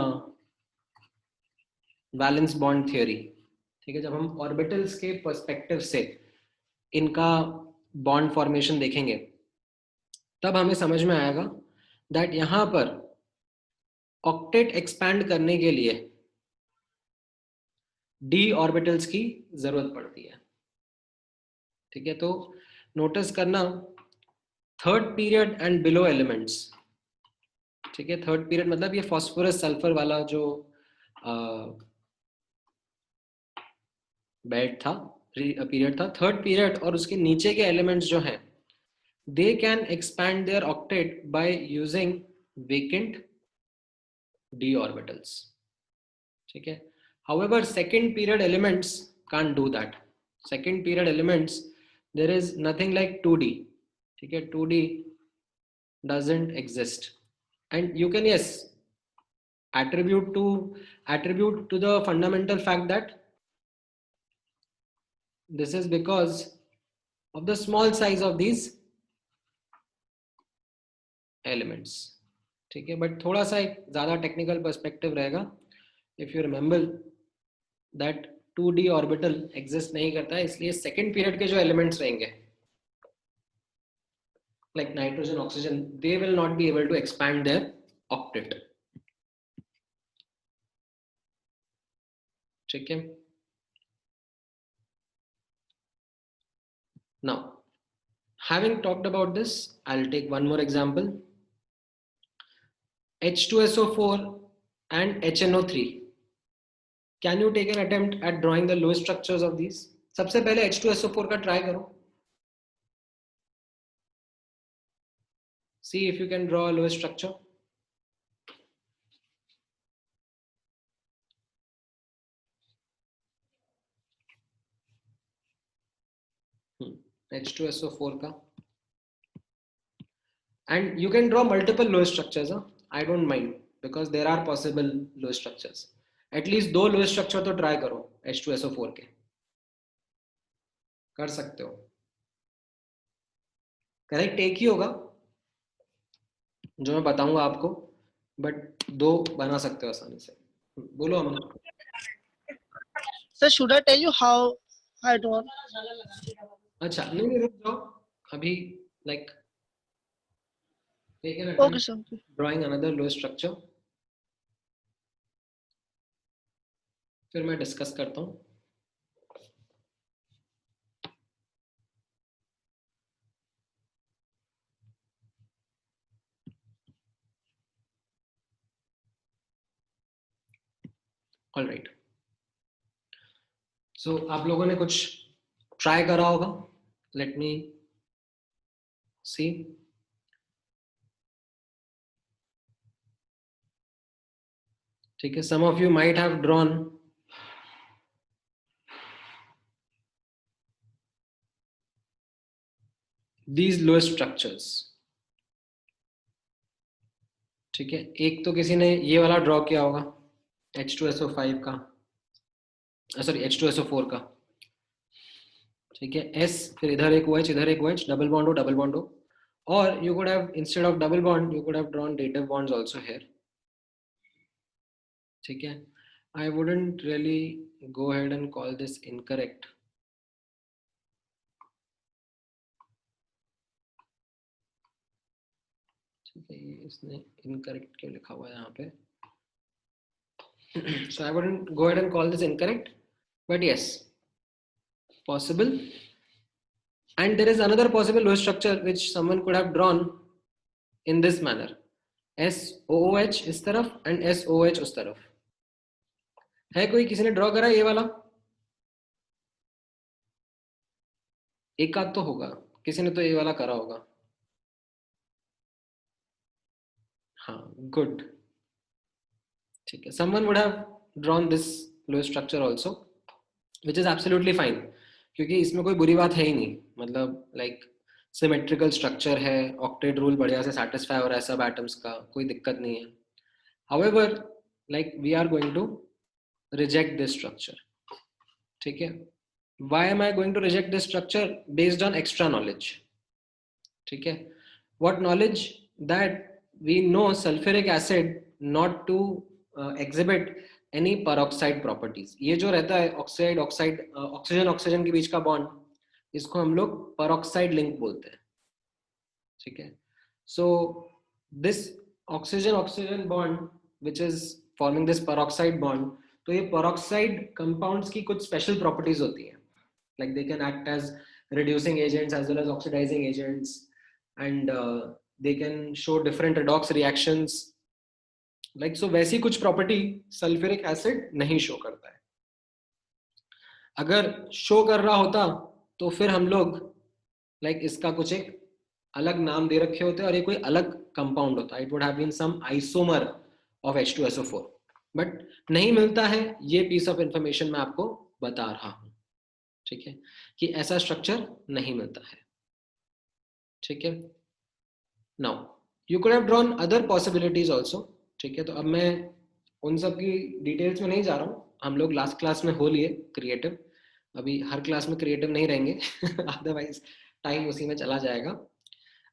valence bond theory, ठीक है, जब हम ऑर्बिटल्स के पर्सपेक्टिव से इनका बॉन्ड फॉर्मेशन देखेंगे, तब हमें समझ में आएगा दैट यहां पर ऑक्टेट एक्सपैंड करने के लिए डी ऑर्बिटल्स की जरूरत पड़ती है. ठीक है, तो नोटिस करना third period and below elements. ठीक है, थर्ड पीरियड मतलब ये फास्फोरस सल्फर वाला जो बेल्ट था, पीरियड था, थर्ड पीरियड, और उसके नीचे के एलिमेंट्स जो हैं, they can expand there octet by using vacant D orbitals. ठीक है, however second period elements can't do that. Second period elements, there is nothing like 2D. ठीक है, 2D doesn't exist, and you can yes attribute to the fundamental fact that this is because of the small size of these elements. ठीक है, but थोड़ा सा एक ज्यादा technical perspective रहेगा. If you remember that 2D orbital exist नहीं करता है, इसलिए सेकेंड पीरियड के जो एलिमेंट्स रहेंगे like nitrogen, oxygen, they will not be able to expand their octet. ठीक है. Now, having talked about this, I'll take one more example. H2SO4 and HNO3. Can you take an attempt at drawing the lowest structures of these? सबसे पहले H2SO4 का try करो. See if you can draw a lowest structure. H2SO4 का. And you can draw multiple lowest structures. I don't mind because there are possible lowest structures. At least दो lowest structure तो try करो H2SO4 के. कर सकते हो. Correct एक ही होगा जो मैं बताऊंगा आपको, बट दो बना सकते हो आसानी से. बोलो अमन. Sir, should I tell you how I draw? अच्छा नहीं रुक जाओ अभी. Like Okay, sir. Drawing another low structure, फिर मैं डिस्कस करता हूँ. ऑल राइट, सो आप लोगों ने कुछ ट्राई करा होगा. Let me see. ठीक है, some of you might have drawn these lowest structures. ठीक है, एक तो किसी ने ये वाला ड्रॉ किया होगा H2SO5 का, सॉरी H2SO4 का, ठीक है, S फिर इधर एक OH इधर एक OH, डबल बॉन्ड हो डबल बॉन्ड हो, और you could have instead of double bond you could have drawn dative bonds also here, ठीक है. I wouldn't really go ahead and call this incorrect. ठीक है, ये इसने incorrect क्यों लिखा हुआ है यहाँ पे? So I wouldn't go ahead and call this incorrect, but yes, possible. And there is another possible Lewis structure which someone could have drawn in this manner: SOOH इस तरफ and SOH उस तरफ. है कोई, किसी ने ड्रॉ करा ये वाला? एक आध तो होगा, किसी ने तो ये वाला करा होगा. हाँ, गुड, ठीक है. Someone would have drawn this Lewis structure also, which is absolutely fine, क्योंकि इसमें कोई बुरी बात है ही नहीं. मतलब लाइक सिमेट्रिकल स्ट्रक्चर है, ऑक्टेट रूल बढ़िया से सेटिस्फाई हो रहा है सब एटम्स का, कोई दिक्कत नहीं है. However, like we are going to reject this structure. ठीक है. Why am I going to reject this structure? Based on extra knowledge. ठीक है. What knowledge? That we know sulfuric acid not to exhibit any peroxide properties. ये जो रहता है oxide oxide oxygen oxygen के बीच का बॉन्ड, इसको हम लोग peroxide link बोलते हैं. ठीक है. So this oxygen oxygen bond which is forming this peroxide bond, तो ये peroxide compounds की कुछ special properties होती हैं, like they can act as reducing agents as well as oxidizing agents, and they can show different redox reactions, like so वैसी कुछ property sulfuric acid नहीं show करता है. अगर show कर रहा होता तो फिर हम लोग like इसका कुछ एक अलग नाम दे रखे होते और ये कोई अलग कंपाउंड होता. It would have been some isomer of H2SO4, but नहीं मिलता है. ये पीस ऑफ इंफॉर्मेशन मैं आपको बता रहा हूं, ठीक है, कि ऐसा स्ट्रक्चर नहीं मिलता है. ठीक है. Now you could have drawn other possibilities also. ठीक है, तो अब मैं उन सब की डिटेल्स में नहीं जा रहा हूं. हम लोग लास्ट क्लास में हो लिए क्रिएटिव, अभी हर क्लास में क्रिएटिव नहीं रहेंगे अदरवाइज टाइम उसी में चला जाएगा.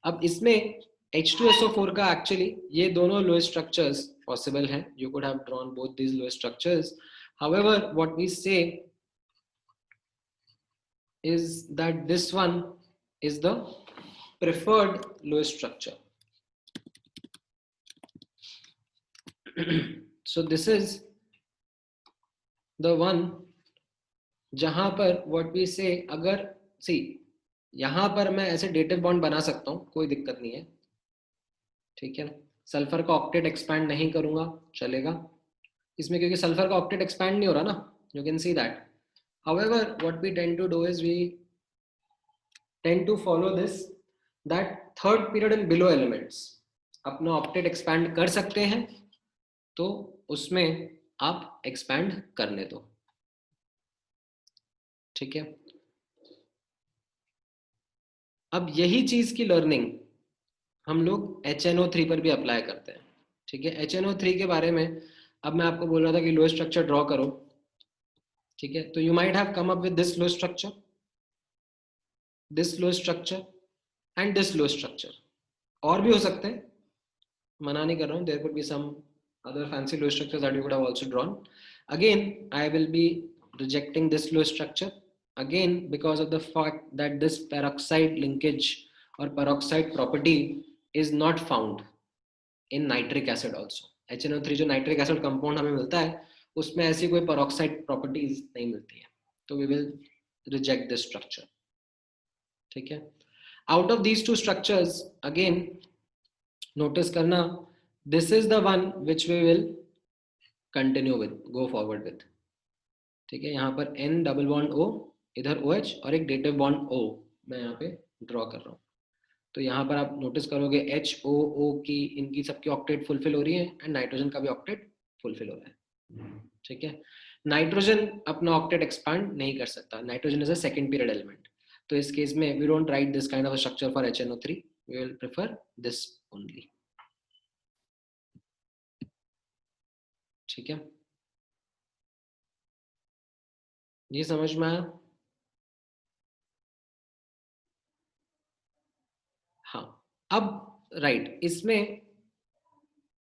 अब इसमें H2SO4 का एक्चुअली ये दोनों Lewis structures possible हैं. You could have drawn both these Lewis structures. However, what we say is that this one is the preferred Lewis structure. So this is the one जहां पर what we say, अगर see यहां पर मैं ऐसे dative bond बना सकता हूं, कोई दिक्कत नहीं है. ठीक है. सल्फर का ऑक्टेट एक्सपैंड नहीं करूंगा, चलेगा इसमें, क्योंकि सल्फर का ऑक्टेट एक्सपैंड नहीं हो रहा ना. You can see that. However what we tend to do is we tend to follow this, that third period and below elements अपना ऑक्टेट एक्सपैंड कर सकते हैं, तो उसमें आप एक्सपैंड करने दो. ठीक है. अब यही चीज की लर्निंग हम लोग HNO3 पर भी अप्लाई करते हैं. ठीक है. HNO3 के बारे में अब मैं आपको बोल रहा था कि लो स्ट्रक्चर ड्रॉ करो. ठीक है. तो you might have come up with this low structure, this low structure and this low structure. और भी हो सकते हैं, मना नहीं कर रहा हूं. There could be some other fancy Lewis structures that you could have also drawn. Again I will be rejecting this low structure again because of the fact that this peroxide linkage or peroxide property is not found in nitric acid also. HNO3 जो nitric acid compound हमें मिलता है, उसमें ऐसी कोई peroxide properties नहीं मिलती है, तो we will reject this structure. ठीक है. Out of these two structures again notice करना, this is the one which we will continue with, go forward with. ठीक है. यहाँ पर N double bond O, इधर OH और एक डेटिव बॉन्ड O मैं यहाँ पे ड्रॉ कर रहा हूँ. तो यहाँ पर आप नोटिस करोगे HOO की इनकी सबकी ऑक्टेट फुलफिल हो रही है एंड नाइट्रोजन का भी ऑक्टेट फुलफिल हो रहा है. ठीक है. नाइट्रोजन अपना ऑक्टेट एक्सपांड नहीं कर सकता. Nitrogen is a second period element, तो इस केस में we don't write this kind of structure for HNO3. We will prefer this only. ठीक है, ये समझ में आया? हाँ, अब राइट, इसमें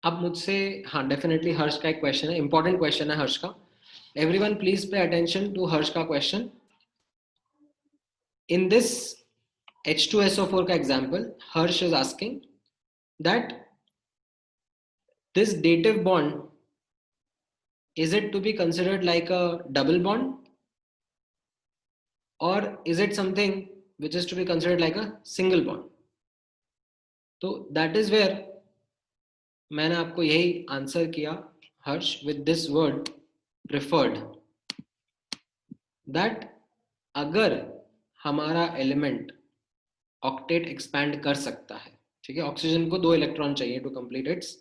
अब मुझसे, हाँ डेफिनेटली हर्ष का एक क्वेश्चन है, इंपॉर्टेंट क्वेश्चन है हर्ष का. Everyone please pay attention to Harsh का क्वेश्चन. इन दिस H2SO4 का example, Harsh is asking that this dative bond, is it to be considered like a double bond, or is it something which is to be considered like a single bond? तो that is where मैंने आपको यही answer किया हर्ष with this word preferred, that अगर हमारा element octet expand कर सकता है, ठीक है, ऑक्सीजन को 2 इलेक्ट्रॉन चाहिए to complete its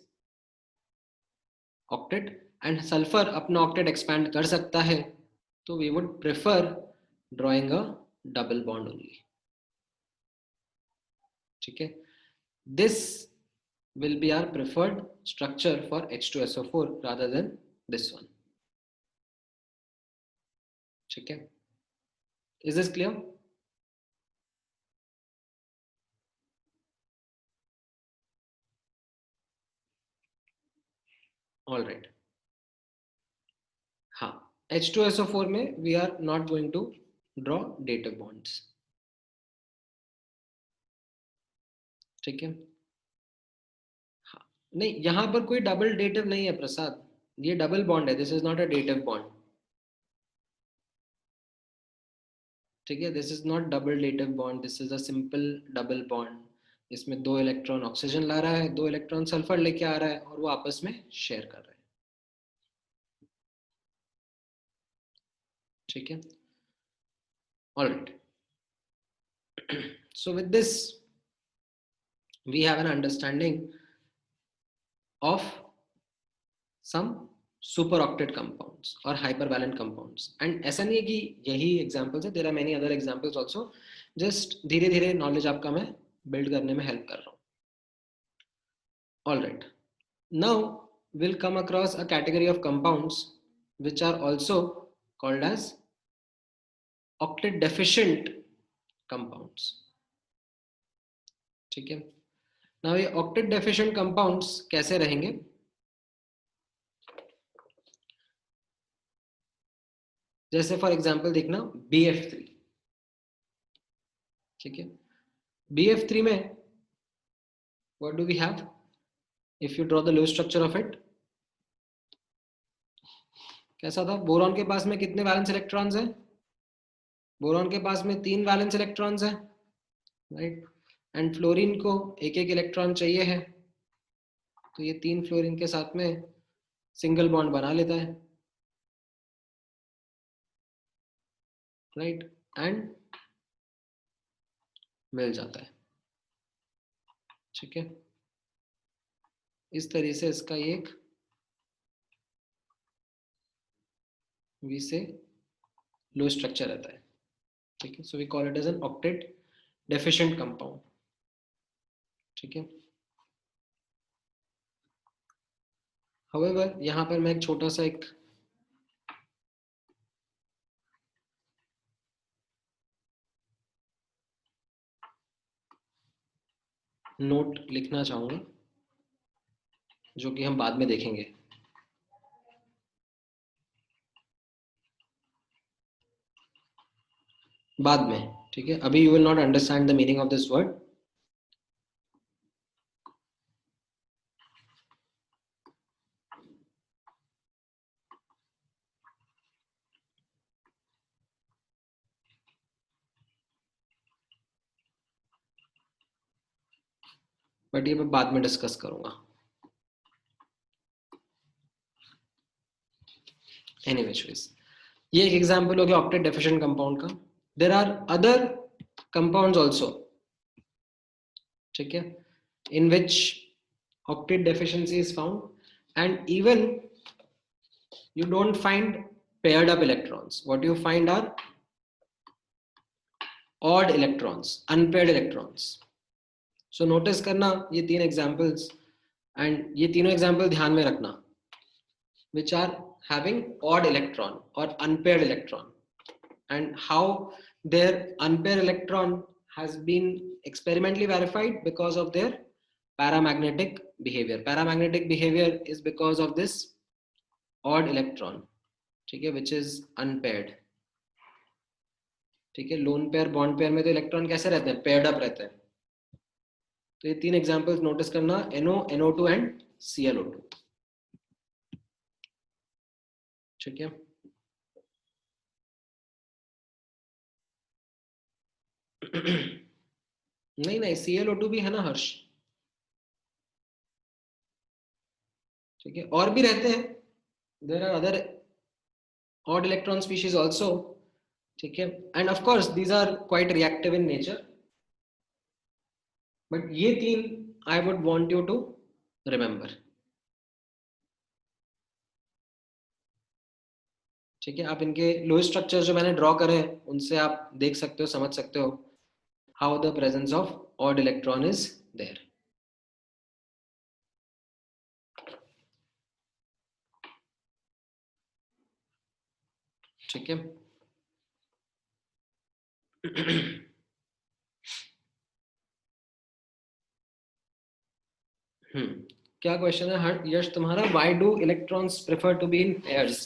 octet, and sulphur अपना ऑक्टेट एक्सपैंड कर सकता है, तो we would prefer drawing a double bond only. ठीक है, this will be our preferred structure for H2SO4 rather than this one. ठीक है, is this clear? All right. हाँ, H2SO4 में we are not going to draw dative bonds. ठीक है, हाँ, नहीं यहां पर कोई डबल डेटिव नहीं है प्रसाद, ये डबल बॉन्ड है, this is not a dative bond. ठीक है, this is not double dative bond, this is a simple double bond. इसमें 2 इलेक्ट्रॉन ऑक्सीजन ला रहा है, 2 इलेक्ट्रॉन सल्फर लेके आ रहा है, और वो आपस में शेयर कर रहे हैं. ठीक है, all right. So with this we have an understanding of some superoctet compounds or hypervalent compounds, and ऐसा नहीं है कि यही examples है, there are many other examples also, just धीरे धीरे knowledge आपका मैं build करने में help कर रहा हूँ. All right, now we'll come across a category of compounds which are also called as octet deficient compounds. ठीक है, now ये octet deficient compounds कैसे रहेंगे? जैसे फॉर एग्जांपल देखना BF3. ठीक है, BF3 में what do we have? If you draw the Lewis structure of it, कैसा था? बोरॉन के पास में कितने वैलेंस इलेक्ट्रॉन्स हैं? बोरॉन के पास में 3 वैलेंस इलेक्ट्रॉन्स हैं, राइट, एंड फ्लोरीन को एक एक इलेक्ट्रॉन चाहिए है, तो ये 3 फ्लोरीन के साथ में सिंगल बॉन्ड बना लेता है, राइट, एंड मिल जाता है. ठीक है, इस तरीके से इसका एक वी से लो स्ट्रक्चर रहता है. ठीक है, so we call it as an octet deficient compound. ठीक है, हाउएवर यहां पर मैं एक छोटा सा एक नोट लिखना चाहूंगा, जो कि हम बाद में देखेंगे. बाद में, ठीक है, अभी you will not understand the meaning of this word. But ये मैं बाद में डिस्कस करूंगा. एनीवेज, ये एक एग्जांपल हो गया ऑक्टेट डेफिशिएंट कंपाउंड का. There are other compounds also, ठीक है, in which octet deficiency is found, and even you don't find paired up electrons. What you find are odd electrons, unpaired electrons. So notice करना ये 3 examples, and ये तीनों example ध्यान में रखना. which are having odd electron or unpaired electron, and how their unpaired electron has been experimentally verified because of their paramagnetic behavior. Paramagnetic behavior is because of this odd electron, ठीक है, which is unpaired. ठीक है, lone pair bond pair में तो electron कैसे रहते हैं, paired up रहते हैं. तो ये 3 एग्जांपल्स नोटिस करना, NO, NO2 एंड ClO2. ठीक है. नहीं ClO2 भी है ना हर्ष. ठीक है, और भी रहते हैं. There are other odd electron species also. ठीक है, and of course these are quite reactive in nature, but ये 3 I would want you to remember. ठीक है, आप इनके लो स्ट्रक्चर जो मैंने ड्रॉ करे हैं उनसे आप देख सकते हो, समझ सकते हो how the presence of odd electron is there. ठीक है. क्या क्वेश्चन है यश तुम्हारा? Why do electrons prefer to be in pairs?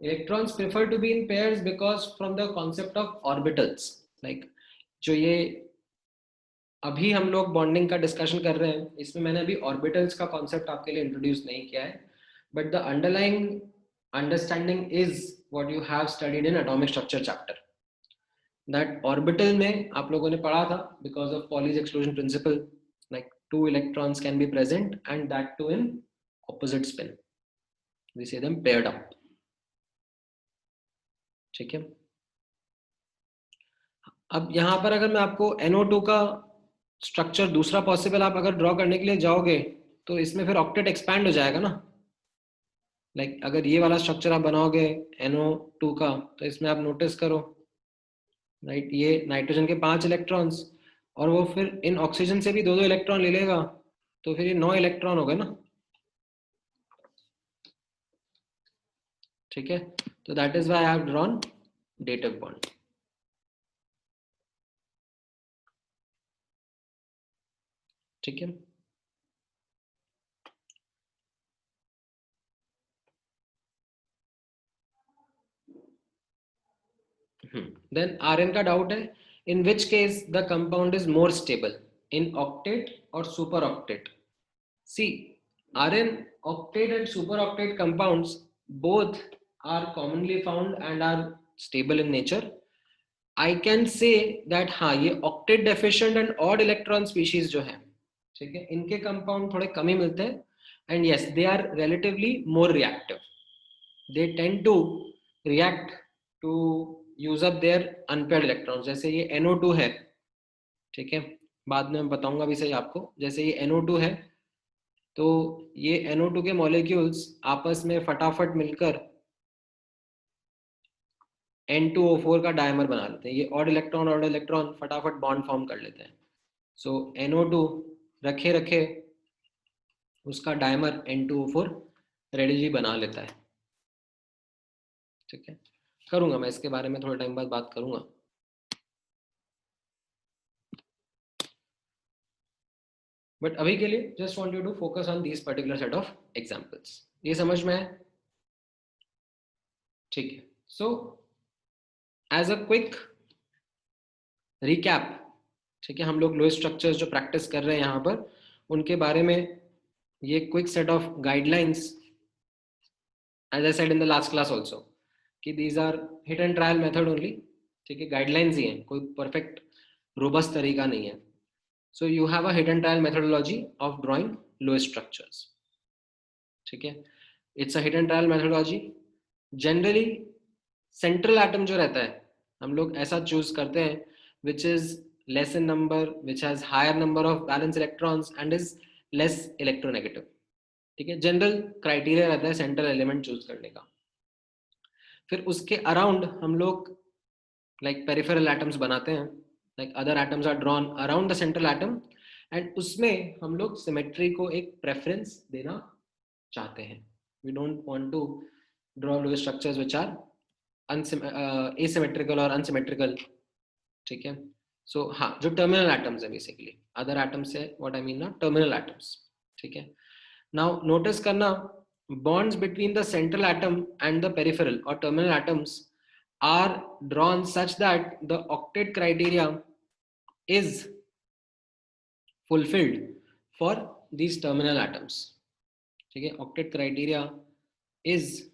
Electrons prefer to be in pairs because from the concept of orbitals, like जो ये अभी हम लोग बॉन्डिंग का डिस्कशन कर रहे हैं, इसमें मैंने अभी ऑर्बिटल्स का कॉन्सेप्ट आपके लिए इंट्रोड्यूस नहीं किया है, but the underlying understanding is what you have studied in atomic structure chapter. That orbital में आप लोगों ने पढ़ा था because of Pauli's exclusion principle, like 2 electrons can be present and that too in opposite spin. We say them paired up. ठीक है. अब यहाँ पर अगर मैं आपको NO2 का स्ट्रक्चर दूसरा पॉसिबल आप अगर ड्रॉ करने के लिए जाओगे तो इसमें फिर ऑक्टेट एक्सपैंड हो जाएगा ना. लाइक अगर ये वाला स्ट्रक्चर आप बनाओगे NO2 का, तो इसमें आप नोटिस करो, राइट, ये नाइट्रोजन के 5 इलेक्ट्रॉन्स और वो फिर इन ऑक्सीजन से भी 2-2 इलेक्ट्रॉन ले लेगा, तो फिर ये 9 इलेक्ट्रॉन हो गए ना. ठीक है, तो that is why I have drawn dative bond. ठीक है. देन Rn का डाउट है, in which case the compound is more stable, in octet or superoctet. See, Rn octet and superoctet compounds both are commonly found and are stable in nature. I can say that हाँ, ये octet deficient and odd electron species जो है, ठीक है, इनके compound थोड़े कम ही मिलते हैं, and yes, they are relatively more reactive. They tend to react to use up their unpaired electrons. जैसे ये NO2 है, ठीक है, बाद में मैं बताऊंगा भी सही आपको. जैसे ये NO2 है, तो ये NO2 के मॉलिक्यूल्स आपस में फटाफट मिलकर N2O4 का डायमर बना लेते हैं. ये ऑड इलेक्ट्रॉन फटाफट बॉन्ड फॉर्म कर लेते हैं. सो NO2 रखे रखे उसका डायमर N2O4 रेडिली बना लेता है. ठीक है, करूंगा मैं इसके बारे में थोड़े टाइम बाद बात करूंगा. बट अभी के लिए just want you to focus on this particular set of examples. ये समझ में है? ठीक है. So as a quick recap, ठीक है, हम लोग लो स्ट्रक्चर्स जो प्रैक्टिस कर रहे हैं यहाँ पर, उनके बारे में ये quick set of guidelines, as I said in the last class also, कि these are hit and trial method only. ठीक है, गाइडलाइंस ही हैं, कोई परफेक्ट रोबस्ट तरीका नहीं है. So you have a hit and trial methodology of drawing Lewis structures. ठीक है, it's a hit and trial methodology. Generally central atom जो रहता है हम लोग ऐसा चूज करते हैं which is less in number, which has higher number of valence electrons and is less electronegative. ठीक है, जनरल क्राइटेरिया रहता है सेंट्रल एलिमेंट चूज करने का. फिर उसके अराउंड हम लोग लाइक पेरिफेरल एटम्स बनाते हैं, like other atoms are drawn around the central atom, and उसमें हम लोग सिमेट्री को एक प्रेफरेंस देना चाहते हैं. We don't want to draw Lewis structures which are asymmetrical or unsymmetrical. ठीक है. So हाँ, जो terminal atoms है basically, other atoms से what I mean ना, terminal atoms. ठीक है. Now notice करना, bonds between the central atom and the peripheral or terminal atoms are drawn such that the octet criteria is fulfilled for these terminal atoms. ठीक है. Octet criteria is,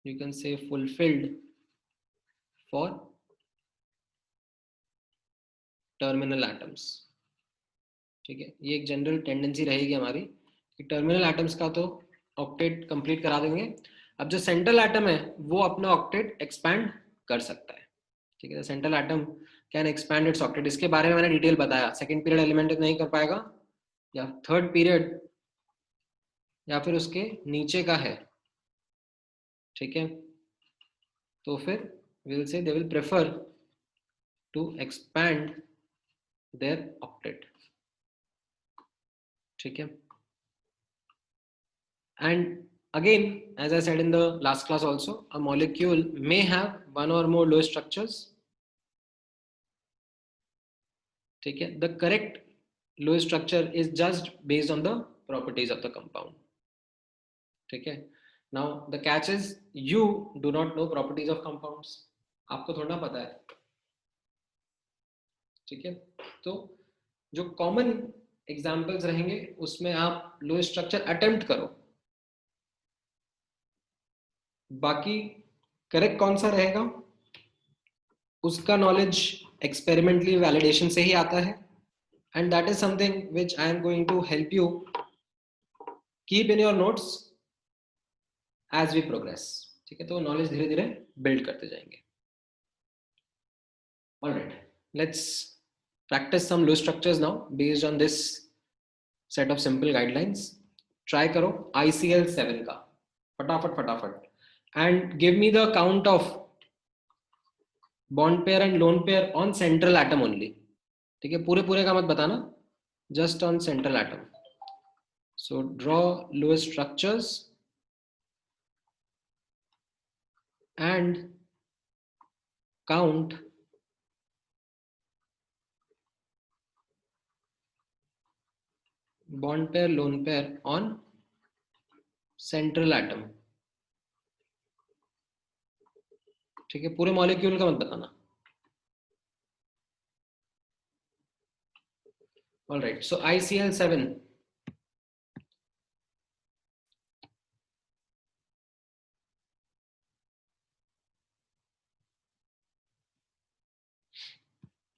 you can say, fulfilled for terminal atoms. ठीक है. ये एक general tendency रहेगी हमारी कि terminal atoms का तो ऑक्टेट कंप्लीट करा देंगे. अब जो सेंट्रल एटम है वो अपना ऑक्टेट एक्सपैंड कर सकता है. ठीक है. Central atom can expand it's octet. इसके बारे में मैंने डिटेल बताया. सेकंड पीरियड एलिमेंट नहीं कर पाएगा या थर्ड पीरियड या फिर उसके नीचे का है. ठीक है. तो फिर will say they will prefer to expand their octet. ठीक है. And again, as I said in the last class also, a molecule may have one or more Lewis structures. ठीक है. The correct Lewis structure is judged based on the properties of the compound. ठीक है. Now the catch is you do not know properties of compounds. आपको थोड़ा पता है. ठीक है. तो जो कॉमन एग्जाम्पल्स रहेंगे उसमें आप Lewis स्ट्रक्चर अटेम्प्ट करो. बाकी करेक्ट कौन सा रहेगा उसका नॉलेज एक्सपेरिमेंटली वैलिडेशन से ही आता है. And that is something which I am going to help you keep in your notes as we progress. ठीक है. तो नॉलेज धीरे धीरे बिल्ड करते जाएंगे. Alright, let's practice some Lewis structures now based on this set of simple guidelines. Try करो ICL7 का फटाफट and give me the count of bond pair and lone pair on central atom only. ठीक है. पूरे का मत बताना, just on central atom. So draw Lewis structures and count bond pair lone pair on central atom. ठीक है. पूरे molecule का मत बताना. All right, so ICL7.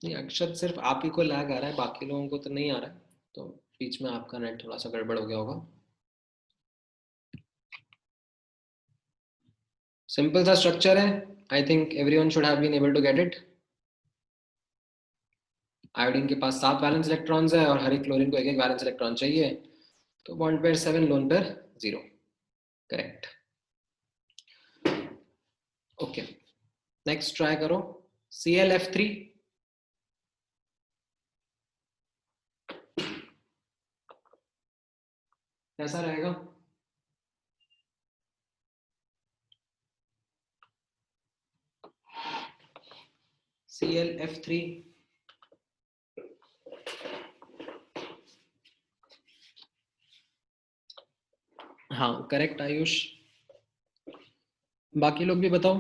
नहीं, अक्षर सिर्फ आप ही को लैग आ रहा है, बाकी लोगों को तो नहीं आ रहा है. तो बीच में आपका नेट थोड़ा सा गड़बड़ हो गया होगा. सिंपल सा स्ट्रक्चर है. I think everyone should have been able to get it. Iodine के पास 7 वैलेंस इलेक्ट्रॉन्स है और हर एक क्लोरीन को एक वैलेंस इलेक्ट्रॉन चाहिए. तो bond pair 7, loan pair 0. Correct. Okay, next try करो ClF3. कैसा रहेगा? ClF3. हाँ, करेक्ट आयुष. बाकी लोग भी बताओ.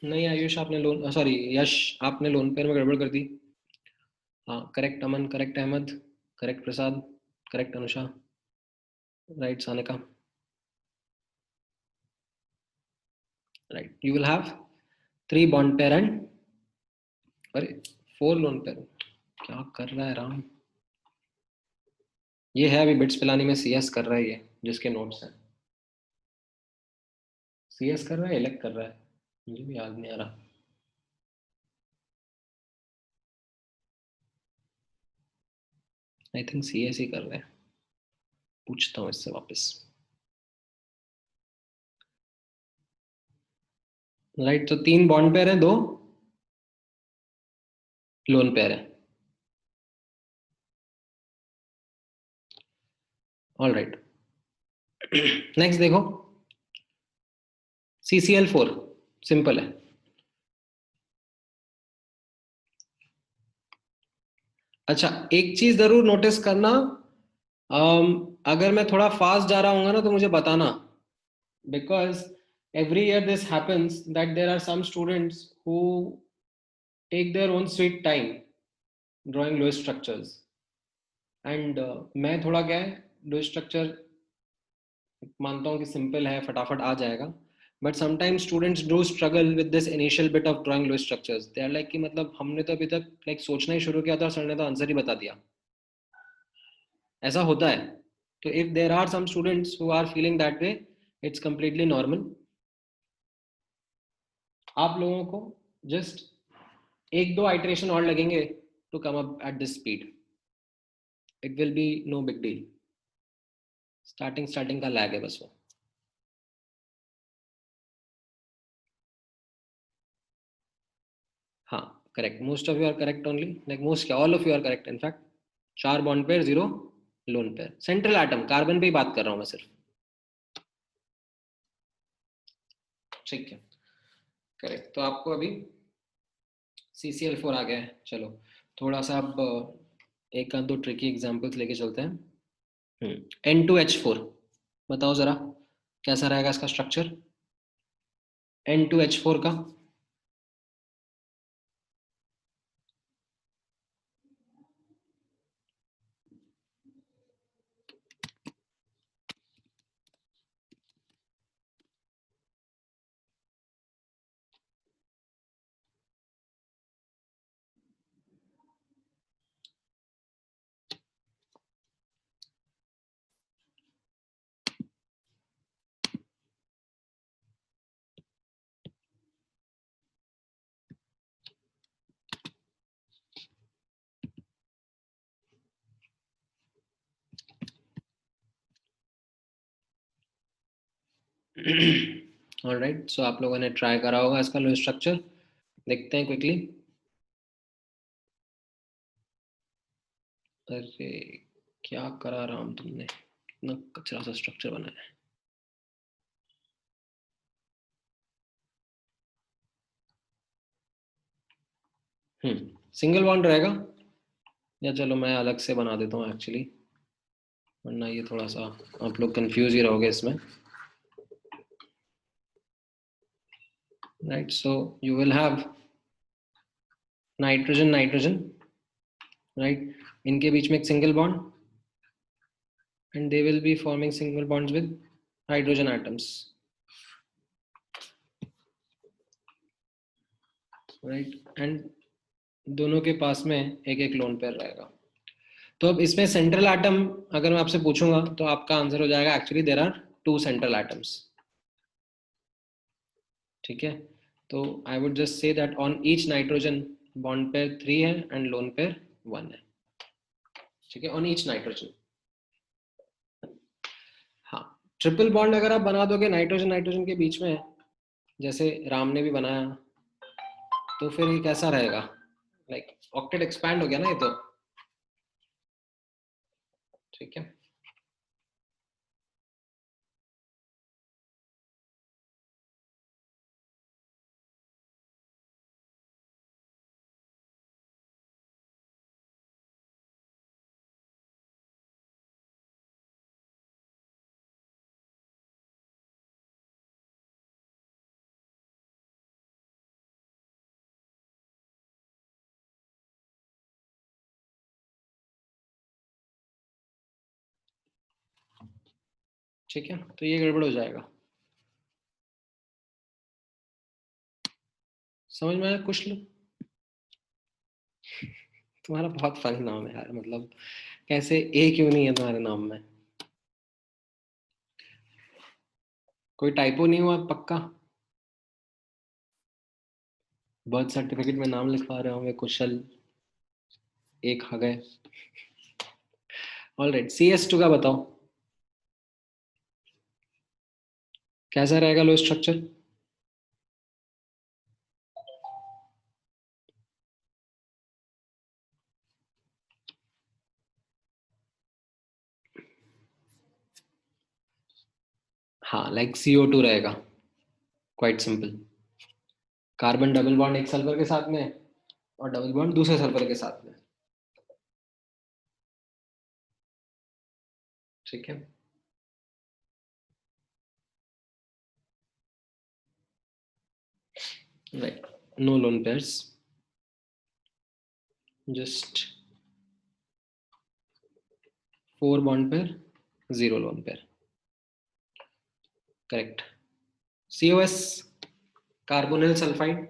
नहीं आयुष, आपने लोन, सॉरी यश, आपने लोन पेयर में गड़बड़ कर दी. हाँ, correct Aman, correct Ahmed, correct Prasad, correct Anusha, right Sanika. Right, you will have 3 bond pair and, अरे 4 लोन पेयर. क्या कर रहा है राम? ये है अभी बिट्स पिलानी में CS कर रहा है ये, जिसके नोट्स हैं. CS कर रहा है, इलेक्ट कर रहा है, मुझे भी याद नहीं आ रहा. आई थिंक CS ही कर रहे हैं. पूछता हूँ इससे वापस. राइट, तो 3 बॉन्ड पेयर है, 2 लोन पेयर है. ऑल राइट, नेक्स्ट देखो CCl4, सिंपल है। अच्छा, एक चीज जरूर नोटिस करना, अगर मैं थोड़ा फास्ट जा रहा हूँ ना तो मुझे बताना, because every year this happens that there are some students who take their own sweet time drawing Lewis structures, and मैं थोड़ा क्या है, Lewis structure मानता हूँ कि सिंपल है, फटाफट आ जाएगा, but sometimes students do struggle with this initial bit of drawing Lewis structures. They are like कि मतलब हमने तो अभी तक लाइक सोचना ही शुरू किया था, सर ने तो आंसर ही बता दिया, ऐसा होता है। तो if there are some students who are feeling that way, it's completely normal. आप लोगों को जस्ट एक दो आइटरेशन और लगेंगे to come up at this speed, it will be no big deal. Starting starting का लैग है बस वो। हाँ correct, most of you are correct only, like most क्या, all of you are correct in fact. 4 bond pair, 0 lone pair, central atom carbon पे ही बात कर रहा हूँ मैं सिर्फ, ठीक है करेक्ट। तो आपको अभी CCl4 आ गया है। चलो थोड़ा सा अब एक आध दो ट्रिकी एग्जांपल्स लेके चलते हैं। N2H4, बताओ जरा कैसा रहेगा इसका स्ट्रक्चर N2H4 का। ऑलराइट, सो आप लोगों ने ट्राई करा होगा इसका लो स्ट्रक्चर, देखते हैं क्विकली। अरे क्या करा राम तुमने, कितना कचरा सा स्ट्रक्चर बनाया है। सिंगल बॉन्ड रहेगा, या चलो मैं अलग से बना देता हूँ एक्चुअली, वरना ये थोड़ा सा आप लोग कंफ्यूज ही रहोगे इसमें। Right, so you will have nitrogen nitrogen, right, इनके बीच में एक single bond, and they will be forming single bonds with hydrogen atoms, right, and दोनों के पास में एक एक लोन पेयर रहेगा। तो अब इसमें सेंट्रल एटम अगर मैं आपसे पूछूंगा तो आपका आंसर हो जाएगा actually there are 2 central atoms, ठीक है। तो I would just say that on each nitrogen bond pair 3 है एंड लोन पेयर 1 है, ठीक है, ऑन ईच नाइट्रोजन। हाँ, ट्रिपल बॉन्ड अगर आप बना दोगे नाइट्रोजन नाइट्रोजन के बीच में, जैसे राम ने भी बनाया, तो फिर ये कैसा रहेगा, लाइक ऑक्टेट एक्सपैंड हो गया ना ये तो, ठीक है। ठीक है, तो ये गड़बड़ हो जाएगा, समझ में आया कुछ लोग। तुम्हारा बहुत फनी नाम है यार, मतलब कैसे ए क्यों नहीं है तुम्हारे नाम में, कोई टाइपो नहीं हुआ पक्का? बर्थ सर्टिफिकेट में नाम लिखवा रहे होंगे कुशल, एक खा गए। ऑलराइट, CS2 का बताओ कैसा रहेगा लो स्ट्रक्चर। हाँ लाइक CO2 रहेगा, quite simple. Carbon double bond एक सल्फर के साथ में और डबल बॉन्ड दूसरे सल्फर के साथ में, ठीक है। Right, no lone pairs, just 4 bond pair, 0 lone pair, correct. COS, carbonyl sulphide,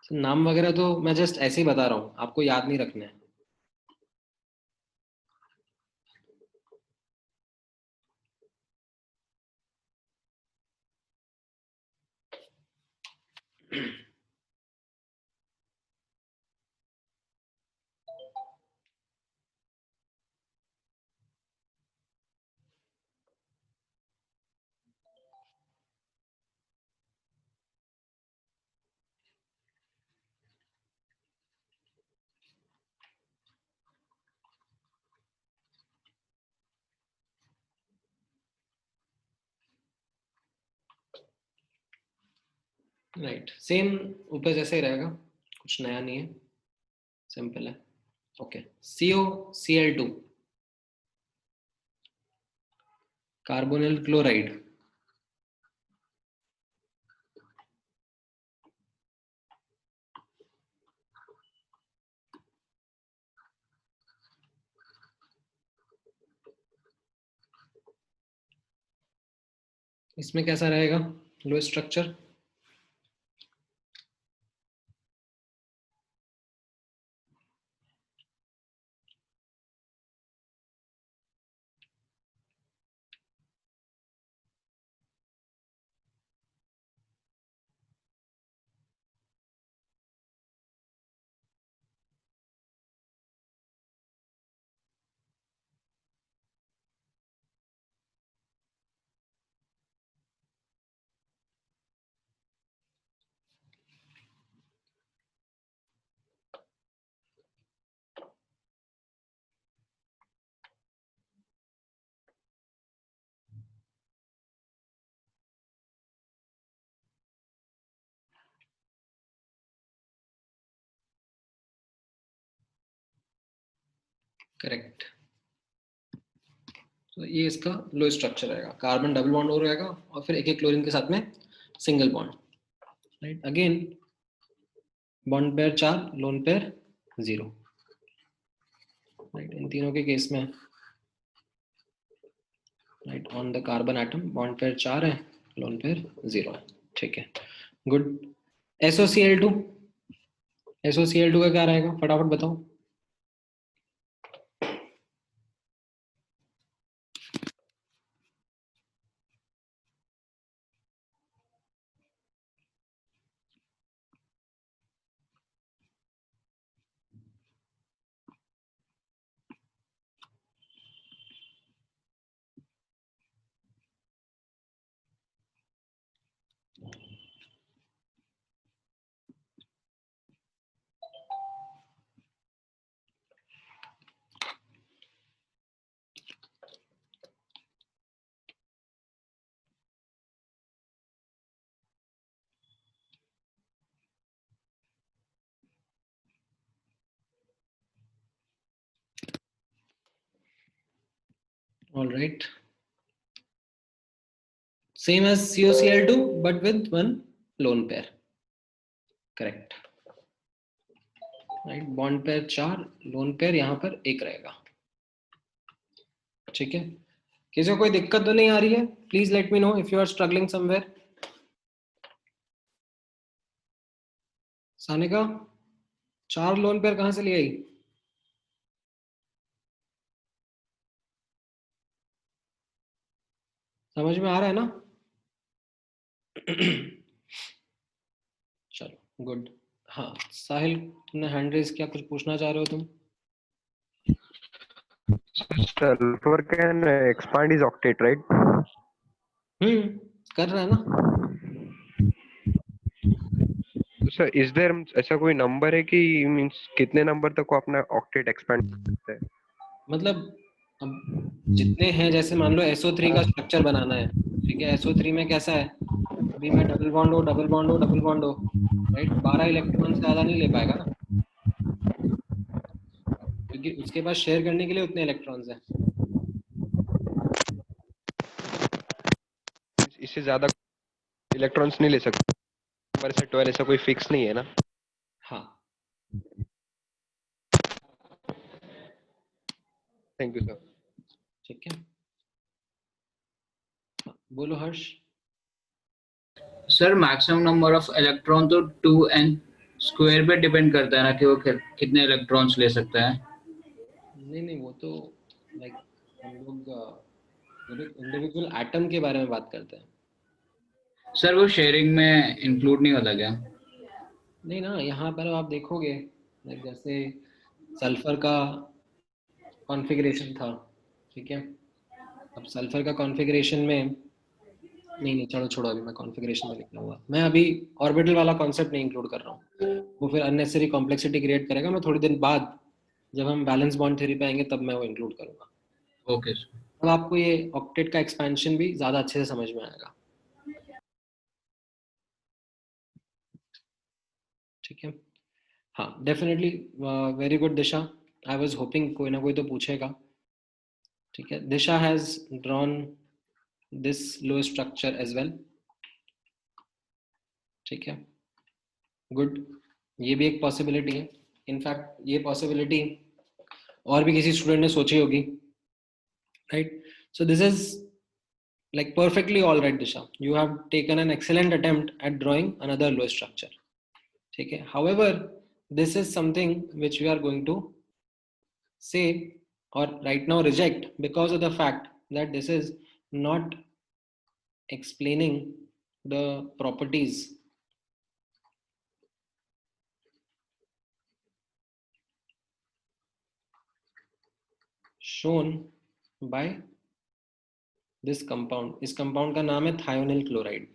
नाम वगैरह तो मैं जस्ट ऐसे ही बता रहा हूँ, आपको याद नहीं रखना है। राइट, सेम ऊपर जैसे ही रहेगा, कुछ नया नहीं है, सिंपल है। ओके, COCl2, कार्बोनिल क्लोराइड, इसमें कैसा रहेगा लो स्ट्रक्चर? करेक्ट। तो ये इसका लो स्ट्रक्चर रहेगा, कार्बन डबल बॉन्ड हो रहेगा और फिर एक एक क्लोरीन के साथ में single bond. Right, again bond pair 4, lone pair 0। Right, इन तीनों के केस में right on the carbon atom bond pair 4 है, लोन पेयर 0 है, ठीक है, गुड। SOCl2, SOCl2 का क्या रहेगा फटाफट बताओ। All right, same as COCl2 but with one lone pair, correct। Right, bond pair 4, lone pair यहाँ पर 1 रहेगा, ठीक है। किसी को कोई दिक्कत तो नहीं आ रही है? Please let me know if you are struggling somewhere. Sanika, 4 lone pair कहाँ से ले आई? समझ में आ रहा है ना? चलो गुड। हाँ साहिल, तुमने हैंड रेज किया, कुछ पूछना चाह रहे हो तुम? Sulfur can expand his octet, right? कर रहा है ना। सर इज देयर ऐसा कोई नंबर है कि मींस कितने नंबर तक को अपना ऑक्टेट एक्सपेंड कर सकते हैं? मतलब अब जितने हैं, जैसे मान लो SO3 का स्ट्रक्चर बनाना है, ठीक है, SO3 में कैसा है, अभी मैं डबल बॉन्ड हो डबल बॉन्ड हो डबल बॉन्ड हो, राइट, 12 इलेक्ट्रॉन से ज्यादा नहीं ले पाएगा ना, क्योंकि उसके पास शेयर करने के लिए उतने इलेक्ट्रॉन्स हैं। इससे ज्यादा इलेक्ट्रॉन्स नहीं ले सकते, नंबर से 12 ऐसा कोई फिक्स नहीं है ना? हाँ, थैंक यू सर। ठीक है, हाँ, बोलो Harsh. Sir maximum number of electron तो 2n स्क्वायर पे डिपेंड करता है ना, कि वो कितने इलेक्ट्रॉन्स ले सकता है। नहीं नहीं, वो तो लाइक हम लोग इंडिविजुअल एटम के बारे में बात करते हैं। सर वो शेयरिंग में इंक्लूड नहीं होता क्या? नहीं ना, यहाँ पर आप देखोगे लाइक जैसे सल्फर का कॉन्फ़िगरेशन था, ठीक है, अब सल्फर का कॉन्फ़िगरेशन में, नहीं नहीं चलो छोड़ो, अभी मैं कॉन्फ़िगरेशन में लिख लूंगा, मैं अभी ऑर्बिटल वाला कॉन्सेप्ट नहीं इंक्लूड कर रहा हूँ, वो फिर अननेसेसरी कॉम्प्लेक्सिटी क्रिएट करेगा। मैं थोड़ी दिन बाद जब हम बैलेंस बॉन्ड थ्योरी पे आएंगे तब मैं वो इंक्लूड करूंगा। Okay sir. अब आपको ये ऑक्टेट का एक्सपेंशन भी ज़्यादा अच्छे से समझ में आएगा, ठीक है। हाँ definitely, very good Disha, I was hoping कोई ना कोई तो पूछेगा, ठीक है। Disha has drawn this low structure as well, ठीक है, गुड, ये भी एक पॉसिबिलिटी है। इनफैक्ट ये पॉसिबिलिटी और भी किसी स्टूडेंट ने सोची होगी, right, so this is like perfectly all right Disha, you have taken an excellent attempt at drawing another low structure, ठीक है। however this is something which we are going to say or right now reject because of the fact that this is not explaining the properties shown by this compound। इस compound का नाम है thionyl chloride,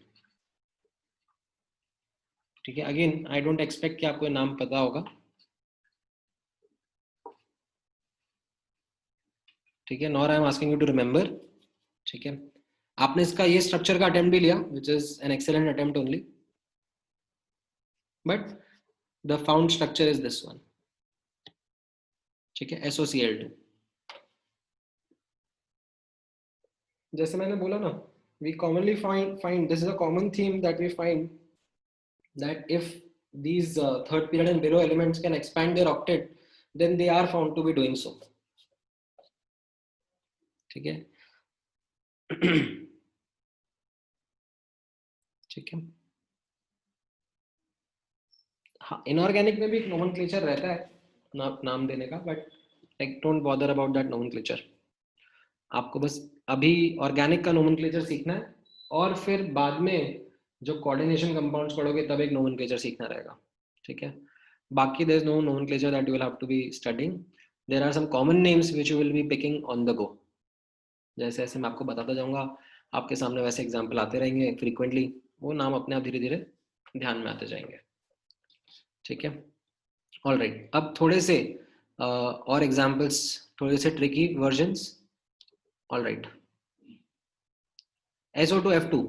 ठीक है। Again I don't expect कि आपको ये नाम पता होगा, ठीक है, nor I am asking you to remember, ठीक है। आपने इसका ये स्ट्रक्चर का अटेम्प्ट भी लिया which is an excellent attempt only, but the found structure is this one, ठीक है, SOCl2। जैसे मैंने बोला ना, we commonly find this is a common theme that we find that if these third period and below elements can expand their octet, then they are found to be doing so, ठीक है। ठीक है, हाँ, inorganic में भी एक nomenclature रहता है नाम देने का, but like don't bother about that nomenclature. आपको बस अभी ऑर्गेनिक का नोमेनक्लेचर सीखना है, और फिर बाद में जो कोऑर्डिनेशन कंपाउंड्स पढ़ोगे तब एक नोमेनक्लेचर सीखना रहेगा, ठीक है। बाकी there is no nomenclature that you will have to be studying, there are some common names which you will be picking on the go. जैसे जैसे मैं आपको बताता जाऊंगा आपके सामने वैसे एग्जाम्पल आते रहेंगे फ्रीक्वेंटली, वो नाम अपने आप धीरे धीरे ध्यान में आते जाएंगे, ठीक है। ऑल राइट, अब थोड़े से और एग्जाम्पल्स, थोड़े से tricky versions. All right, SO2F2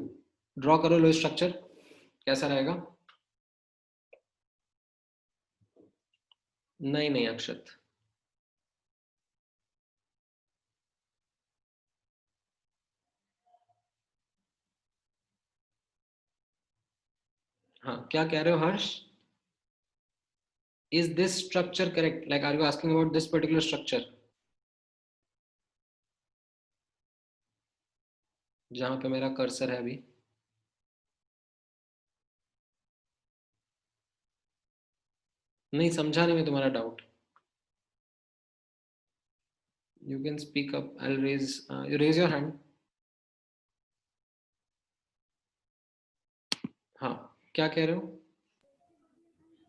draw करो लो स्ट्रक्चर, कैसा रहेगा? नहीं नहीं अक्षत, हाँ क्या कह रहे हो हर्ष? Is this structure correct? Like are you asking about this particular structure? जहां पे मेरा कर्सर है अभी, नहीं समझा नहीं मैं तुम्हारा doubt. You can speak up. I'll raise. You raise your hand. हाँ क्या कह रहे हो?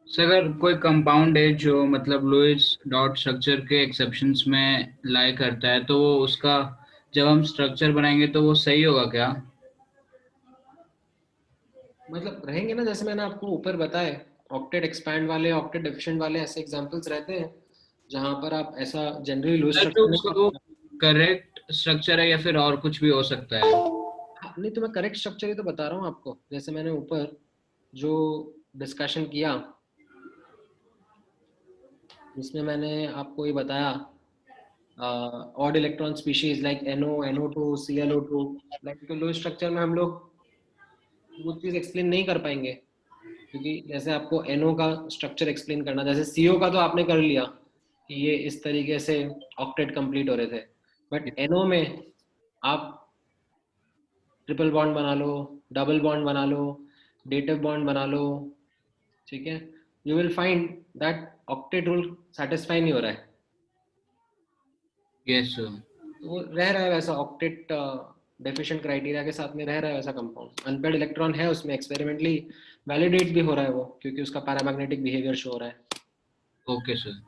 सर अगर कोई कंपाउंड है जो मतलब लुईस डॉट स्ट्रक्चर के एक्सेप्शंस में लाई करता है, तो वो उसका जब हम स्ट्रक्चर बनाएंगे तो वो सही होगा क्या? मतलब रहेंगे ना, जैसे मैंने आपको ऊपर बताया, ऑक्टेट एक्सपैंड वाले, ऑक्टेट डेफिशिएंट वाले ऐसे एग्जांपल्स रहते हैं जहां पर आप ऐसा जनरली लुईस सर तो स्ट्रक्चर नहीं वो पाते। करेक्ट स्ट्रक्चर है या फिर और कुछ भी हो सकता है? हाँ, नहीं तो मैं करेक्ट स्ट्रक्चर ही तो बता रहा हूँ आपको, जैसे मैंने ऊपर जो डिस्कशन किया जिसमें मैंने आपको ये बताया odd electron species like NO, NO2, ClO2, like तो लुईस स्ट्रक्चर में हम लोग वो चीज़ एक्सप्लेन नहीं कर पाएंगे, क्योंकि जैसे आपको NO का स्ट्रक्चर एक्सप्लेन करना, जैसे CO का तो आपने कर लिया कि ये इस तरीके से ऑक्टेट कंप्लीट हो रहे थे, बट NO में आप ट्रिपल बॉन्ड बना लो, डबल बॉन्ड बना लो, डेटिव बॉन्ड बना लो, ठीक है, you will find that octet rule satisfy नहीं हो रहा है, यस सर। तो वो रह रहा है वैसा ऑक्टेट डेफिशिएंट क्राइटेरिया के साथ में रह रहा है वैसा कंपाउंड, अनपेयर्ड इलेक्ट्रॉन है उसमें, एक्सपेरिमेंटली वैलिडेट भी हो रहा है वो, क्योंकि उसका पैरामैग्नेटिक बिहेवियर शो हो रहा है। Okay sir.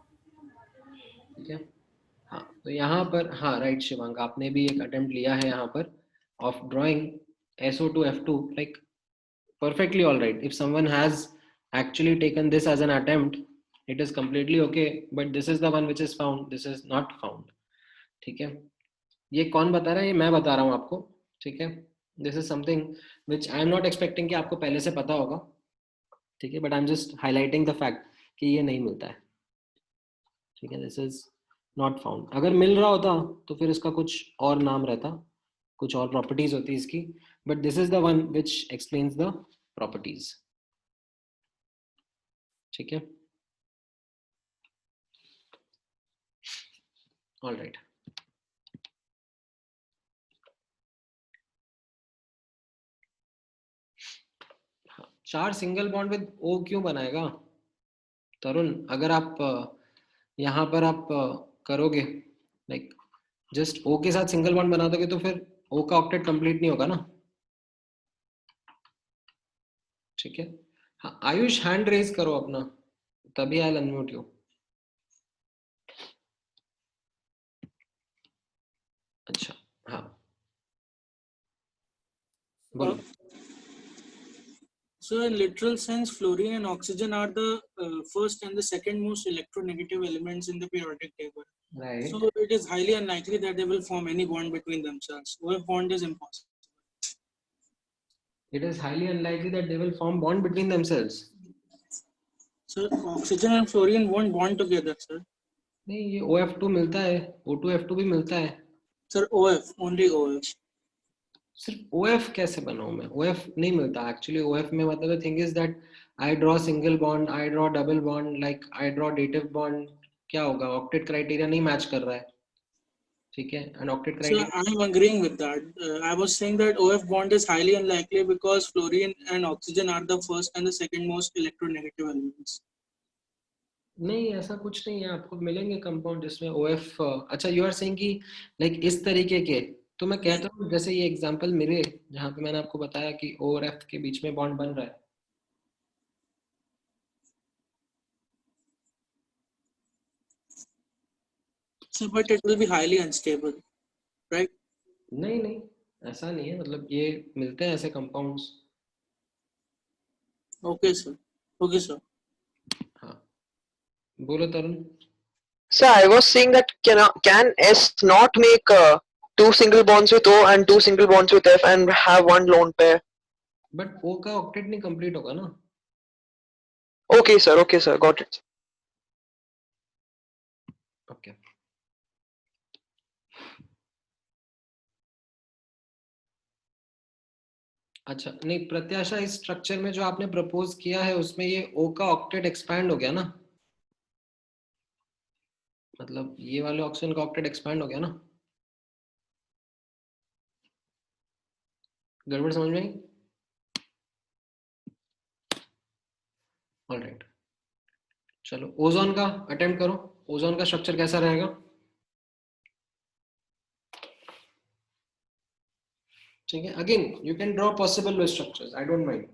ठीक है, हाँ तो यहाँ पर, हाँ राइट शिवांग, आपने भी एक अटेम्प्ट लिया है यहाँ पर of drawing SO2F2, like perfectly all right. If someone has actually taken this as an attempt, it is completely okay. But this is the one which is found. This is not found. ठीक है, ये कौन बता रहा है? ये मैं बता रहा हूँ आपको। ठीक है, this is something which I am not expecting कि आपको पहले से पता होगा। ठीक है, but I am just highlighting the fact कि ये नहीं मिलता है। ठीक है, दिस इज नॉट फाउंड। अगर मिल रहा होता तो फिर इसका कुछ और नाम रहता, कुछ और प्रॉपर्टीज होती इसकी, but this is the one which explains the properties. ठीक है, ऑल राइट। चार सिंगल बॉन्ड विद O क्यों बनाएगा तरुण? अगर आप यहाँ पर आप करोगे लाइक जस्ट O के साथ सिंगल बॉन्ड बना दोगे तो फिर O का ऑक्टेट कंप्लीट नहीं होगा ना। ठीक है, हाँ आयुष हैंड रेज करो अपना, तभी आई अनम्यूट यू। अच्छा, हाँ बोलो। So, in literal sense, fluorine and oxygen are the first and the second most electronegative elements in the periodic table. Right. So, it is highly unlikely that they will form any bond between themselves. OF bond is impossible. It is highly unlikely that they will form bond between themselves. So, oxygen and fluorine won't bond together, sir. नहीं, ये OF2 मिलता है, O2F2 भी मिलता है। Sir, OF, only OF. सिर्फ OF कैसे बनाऊं मैं? OF नहीं मिलता एक्चुअली। OF में मतलब thing is that I draw single bond, I draw double bond, like I draw dative bond, क्या होगा? ऑक्टेट क्राइटेरिया नहीं मैच कर रहा है। ठीक है, and octet So, criteria, I'm agreeing with that. I was saying that OF bond is highly unlikely because fluorine and oxygen are the first and the second most electronegative elements. नहीं ऐसा कुछ नहीं है, आपको मिलेंगे कंपाउंड जिसमें OF, अच्छा you are saying कि लाइक इस तरीके के, तो मैं कहता हूँ जैसे ये एग्जांपल मेरे जहाँ पे मैंने आपको बताया कि O और F के बीच में बॉन्ड बन रहा है। So, but it will be highly unstable, right? नहीं नहीं, ऐसा नहीं है, मतलब ये मिलते हैं ऐसे compounds. Okay, sir. Okay, sir. हाँ बोलो तरुण। So I was saying that can S not make two single bonds with O and two single bonds with F and have one lone pair? But O का octet नहीं complete होगा ना। Okay, sir, got it. Okay, अच्छा नहीं प्रत्याशा, इस structure में जो आपने प्रपोज किया है उसमें ये O का ऑक्टेट एक्सपैंड हो गया ना, मतलब ये वाले ऑक्सीजन का ऑक्टेट एक्सपैंड हो गया ना। गड़बड़ समझ में आई? ऑलराइट, चलो ओजोन का अटेम्प्ट करो। ओजोन का स्ट्रक्चर कैसा रहेगा? ठीक है, again you can draw possible structures, I don't mind.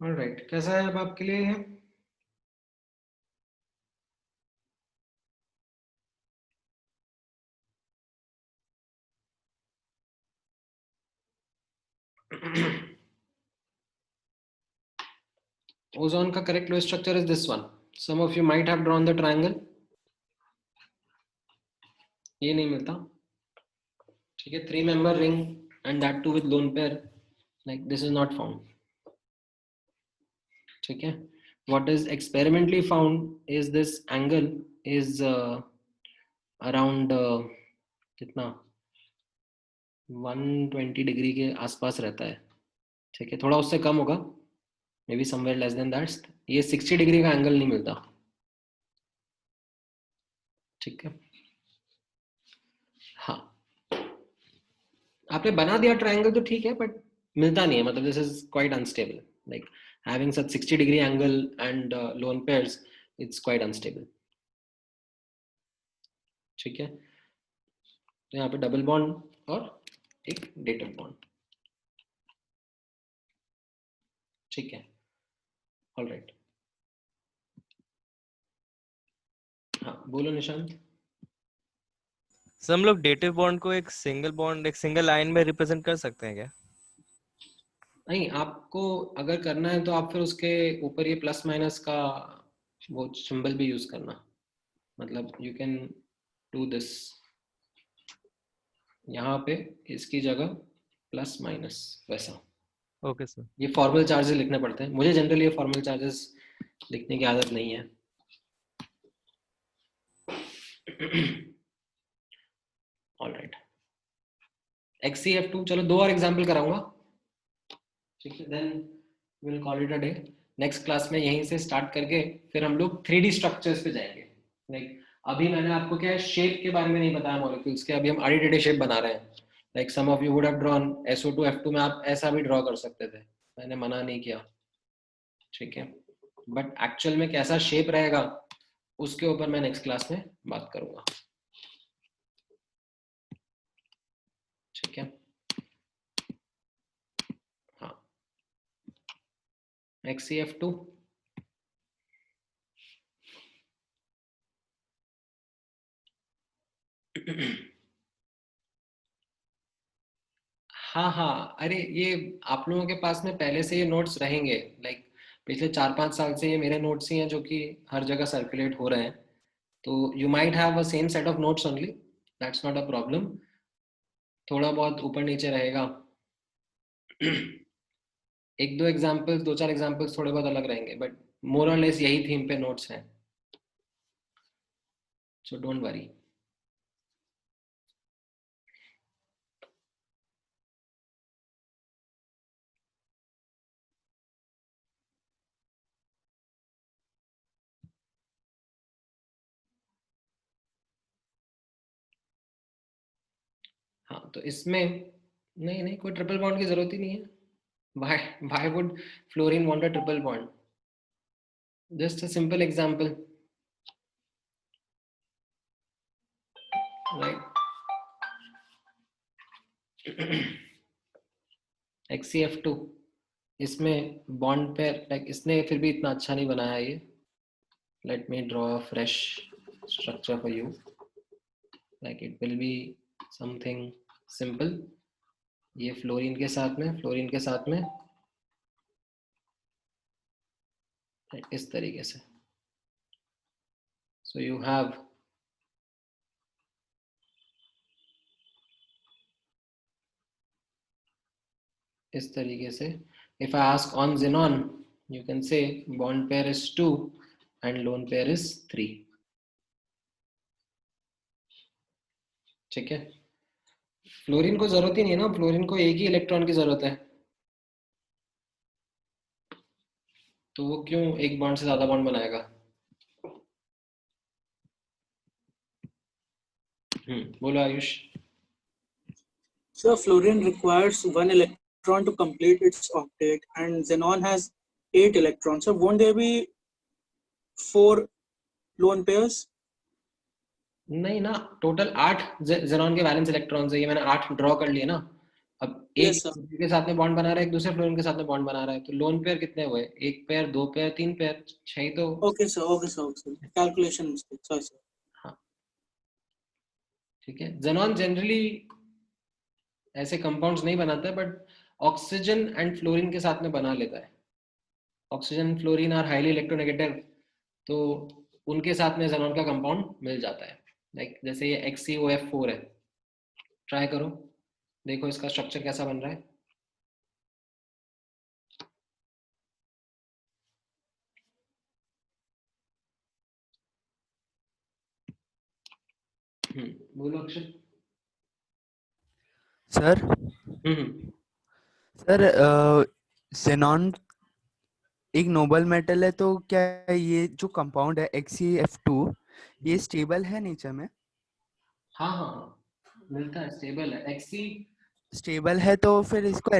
Alright, कैसा है अब आपके लिए ये? Ozone का correct Lewis structure is this one. Some of you might have drawn the triangle. ये नहीं मिलता, ठीक है. 3-member ring and that too with lone pair, like this is not found. ठीक है. What is experimentally found is this angle is around कितना 120 degree के आसपास रहता है, ठीक है. थोड़ा उससे कम होगा, may be somewhere less than that. ये 60 डिग्री का एंगल नहीं मिलता, ठीक है. हाँ, आपने बना दिया ट्रायंगल तो ठीक है, बट मिलता नहीं है. मतलब this is quite unstable. Like having such 60 degree angle and lone pairs, it's quite unstable, ठीक है. तो यहाँ पे डबल बॉन्ड और एक डेटिव बॉन्ड, ठीक है. ऑलराइट. हाँ बोलो निशांत. सर हम लोग डेटिव बॉन्ड को एक सिंगल लाइन में रिप्रेजेंट कर सकते हैं क्या? नहीं, आपको अगर करना है तो आप फिर उसके ऊपर ये प्लस माइनस का वो सिंबल भी यूज करना. मतलब यू कैन डू दिस, यहाँ पे इसकी जगह प्लस माइनस वैसा. Okay sir. ये फॉर्मल चार्जेस लिखने पड़ते हैं. मुझे जनरली ये फॉर्मल चार्जेस लिखने की आदत नहीं है. ऑलराइट. XCF2, चलो 2 और एग्जांपल कराऊंगा, ठीक है. Then we will call it a day. Next class में यहीं से स्टार्ट करके फिर हम लोग 3D स्ट्रक्चर्स पे जाएंगे. लाइक अभी मैंने आपको क्या है, शेप के बारे में नहीं बताया मॉलिक्यूल्स के. अभी हम आड़ी टेढ़े शेप बना रहे हैं. Like some of you would have drawn SO2 F2 में आप ऐसा भी ड्रॉ कर सकते थे, मैंने मना नहीं किया, ठीक है. बट एक्चुअल में कैसा शेप रहेगा उसके ऊपर मैं नेक्स्ट क्लास में बात करूंगा, ठीक है. हाँ, XCF2. हाँ हाँ, अरे ये आप लोगों के पास में पहले से ये नोट्स रहेंगे. लाइक पिछले 4-5 साल से ये मेरे नोट्स ही हैं जो कि हर जगह सर्कुलेट हो रहे हैं. तो you might have a same set of notes only, that's not a problem. थोड़ा बहुत ऊपर नीचे रहेगा. 1-2 एग्जाम्पल्स, 2-4 एग्जाम्पल्स थोड़े बहुत अलग रहेंगे, बट मोर और लेस यही थीम पे नोट्स हैं, सो डोंट वरी. हाँ, तो इसमें नहीं कोई ट्रिपल बॉन्ड की जरूरत ही नहीं है. Why would fluorine want a triple bond? Just a simple example, right? XCF2, इसमें बॉन्ड पेयर, लाइक इसने फिर भी इतना अच्छा नहीं बनाया ये. Let me draw a fresh structure for you. Like it will be something simple. ये फ्लोरीन के साथ में इस तरीके से. So you have इस तरीके से. If I ask on xenon, you can say bond pair is 2 and lone pair is 3. ठीक है. फ्लोरीन को जरूरत ही नहीं है ना, फ्लोरीन को एक ही इलेक्ट्रॉन की जरूरत है, तो वो क्यों एक बॉन्ड से ज्यादा बॉन्ड बनाएगा. बोलो Ayush. So fluorine requires 1 electron to complete its octet, and xenon has 8 electrons. So won't there be 4 lone pairs? नहीं ना, टोटल 8 xenon के वैलेंस इलेक्ट्रॉन्स है. ये मैंने 8 ड्रॉ कर लिए ना, अब Yes, एक sir. फ्लोरीन के साथ में बॉन्ड बना रहा है, एक दूसरे फ्लोरीन के साथ में बॉन्ड बना रहा है, तो लोन पेयर कितने हुए? एक पेयर, दो पेयर, तीन पेयर, 6 तो। Okay, sir. Okay, sir. Okay, sir. Calculation mistake. Sorry, sir. हाँ, ठीक है। Xenon जनरली ऐसे कंपाउंड्स नहीं बनाता है, बट ऑक्सीजन एंड फ्लोरीन के साथ में बना लेता है। Oxygen fluorine are highly electronegative, तो उनके साथ में Xenon का कंपाउंड मिल जाता है। लाइक जैसे ये XeOF4 है, ट्राई करो, देखो इसका स्ट्रक्चर कैसा बन रहा है। बोलो अक्षर। सर सर xenon एक नोबल मेटल है, तो क्या ये जो कंपाउंड है XeF2 ये स्टेबल है नेचर में? हाँ हाँ हाँ, मिलता है, स्टेबल है। स्टेबल है तो फिर इसको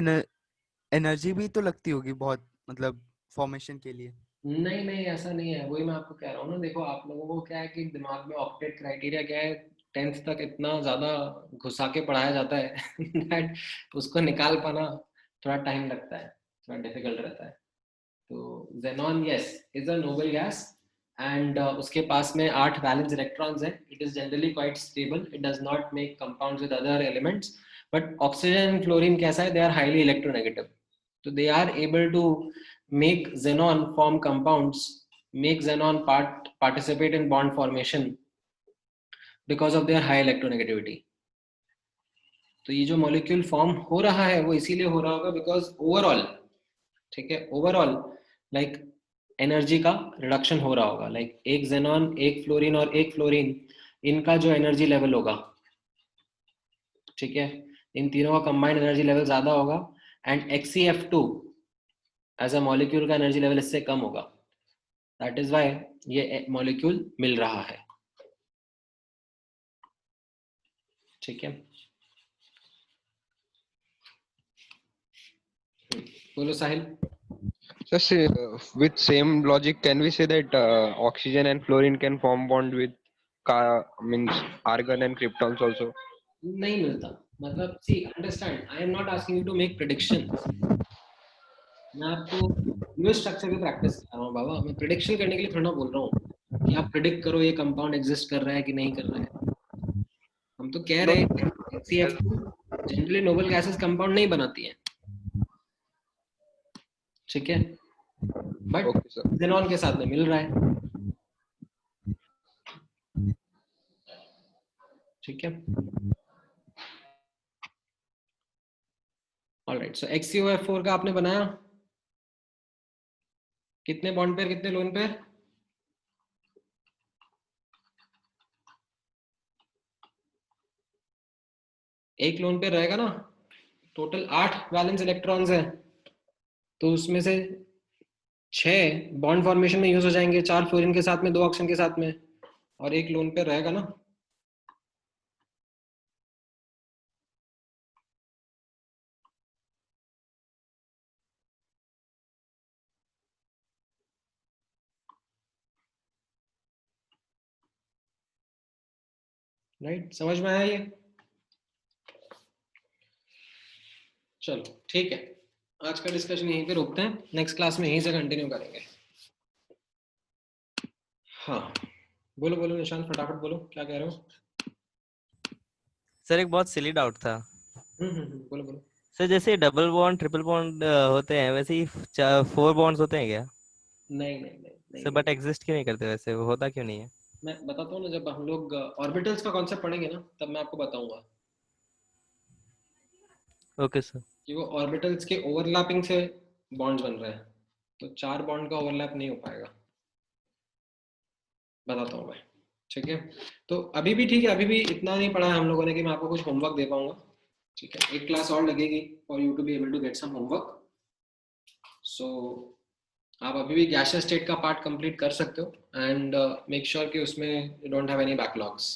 एनर्जी भी तो लगती होगी बहुत, मतलब फॉर्मेशन के लिए। नहीं नहीं, ऐसा नहीं है, वही मैं आपको कह रहा हूँ ना। देखो आप लोगों को क्या है कि दिमाग में ऑक्टेट क्राइटेरिया क्या है, 10th तक इतना ज्यादा घुसा के पढ़ाया जाता है that उसको निकाल पाना थोड़ा टाइम लगता है, थोड़ा डिफिकल्ट रहता है। तो Xenon yes is a noble gas, and उसके पास में 8 वैलेंस इलेक्ट्रॉन्स हैं। It is generally quite stable, it does not make compounds with other elements. But oxygen and fluorine कैसा है, they are highly electronegative, so they are able to make xenon form compounds, make xenon participate in bond formation because of their high electronegativity. तो ये जो molecule form हो रहा है वो इसीलिए हो रहा होगा बिकॉज ओवरऑल, ठीक है, ओवरऑल लाइक एनर्जी का रिडक्शन हो रहा होगा। लाइक एक xenon, एक फ्लोरीन और एक फ्लोरीन, इनका जो एनर्जी लेवल होगा, ठीक है, इन तीनों का कंबाइंड एनर्जी लेवल ज्यादा होगा, and XeF2 as a molecule का एनर्जी लेवल इससे कम होगा। दैट इज व्हाई ये मॉलिक्यूल मिल रहा है, ठीक है। बोलो साहिल। So, with same logic, can we say that oxygen and fluorine can form bond with means argon and kryptons also? नहीं मिलता, मतलब see understand, I am not asking you to make predictions. मैं आपको यूएस स्ट्रक्चर की practice कर रहा हूँ बाबा, मैं प्रेडिक्शन करने के लिए थोड़ा ना बोल रहा हूँ कि आप प्रेडिक्ट करो ये कंपाउंड एग्जिस्ट कर रहा है कि नहीं कर रहा है। हम तो कह रहे हैं HCF2 generally noble gases compound नहीं बनाती है, ठीक है, बट Okay, sir. xenon के साथ में मिल रहा है, ठीक है। ऑलराइट, सो XeOF4 का आपने बनाया, कितने बॉन्ड पेयर, कितने लोन पेयर? एक लोन पेयर रहेगा ना। टोटल 8 वैलेंस इलेक्ट्रॉन्स हैं, तो उसमें से 6 बॉन्ड फॉर्मेशन में यूज हो जाएंगे, 4 फ्लोरीन के साथ में, 2 ऑक्सीजन के साथ में, और एक लोन पेयर रहेगा ना। राइट, समझ में आया ये? चलो ठीक है, आज का डिस्कशन यहीं पे रोकते हैं, नेक्स्ट क्लास में यहीं से कंटिन्यू करेंगे। हाँ बोलो बोलो निशान, फटाफट बोलो, क्या कह रहे हो? सर एक बहुत सिली डाउट था। बोलो बोलो। सर जैसे डबल बॉन्ड ट्रिपल बॉन्ड होते हैं, वैसे ही 4 बॉन्ड्स होते हैं क्या? नहीं नहीं नहीं, नहीं सर बट एग्जिस्ट क्यों नहीं करते वैसे, वो होता क्यों नहीं है? मैं बताता हूँ ना, जब हम लोग ऑर्बिटल्स का कॉन्सेप्ट पढ़ेंगे ना तब मैं आपको बताऊंगा ओके सर। कि वो ऑर्बिटल्स के ओवरलैपिंग से बॉन्ड्स बन रहे हैं, तो 4 बॉन्ड का ओवरलैप नहीं हो पाएगा, बताता हूँ मैं, ठीक है। तो अभी भी ठीक है, अभी भी इतना नहीं पढ़ा है हम लोगों ने कि मैं आपको कुछ होमवर्क दे पाऊंगा, ठीक है। एक क्लास और लगेगी for you to be able to get some homework. So आप अभी भी गैसियस स्टेट का पार्ट कंप्लीट कर सकते हो, एंड मेक श्योर कि उसमें you don't have any backlogs,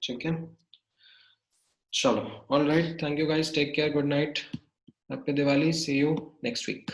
ठीक है। चलो, all right, thank you guys, take care, good night, happy Diwali, see you next week.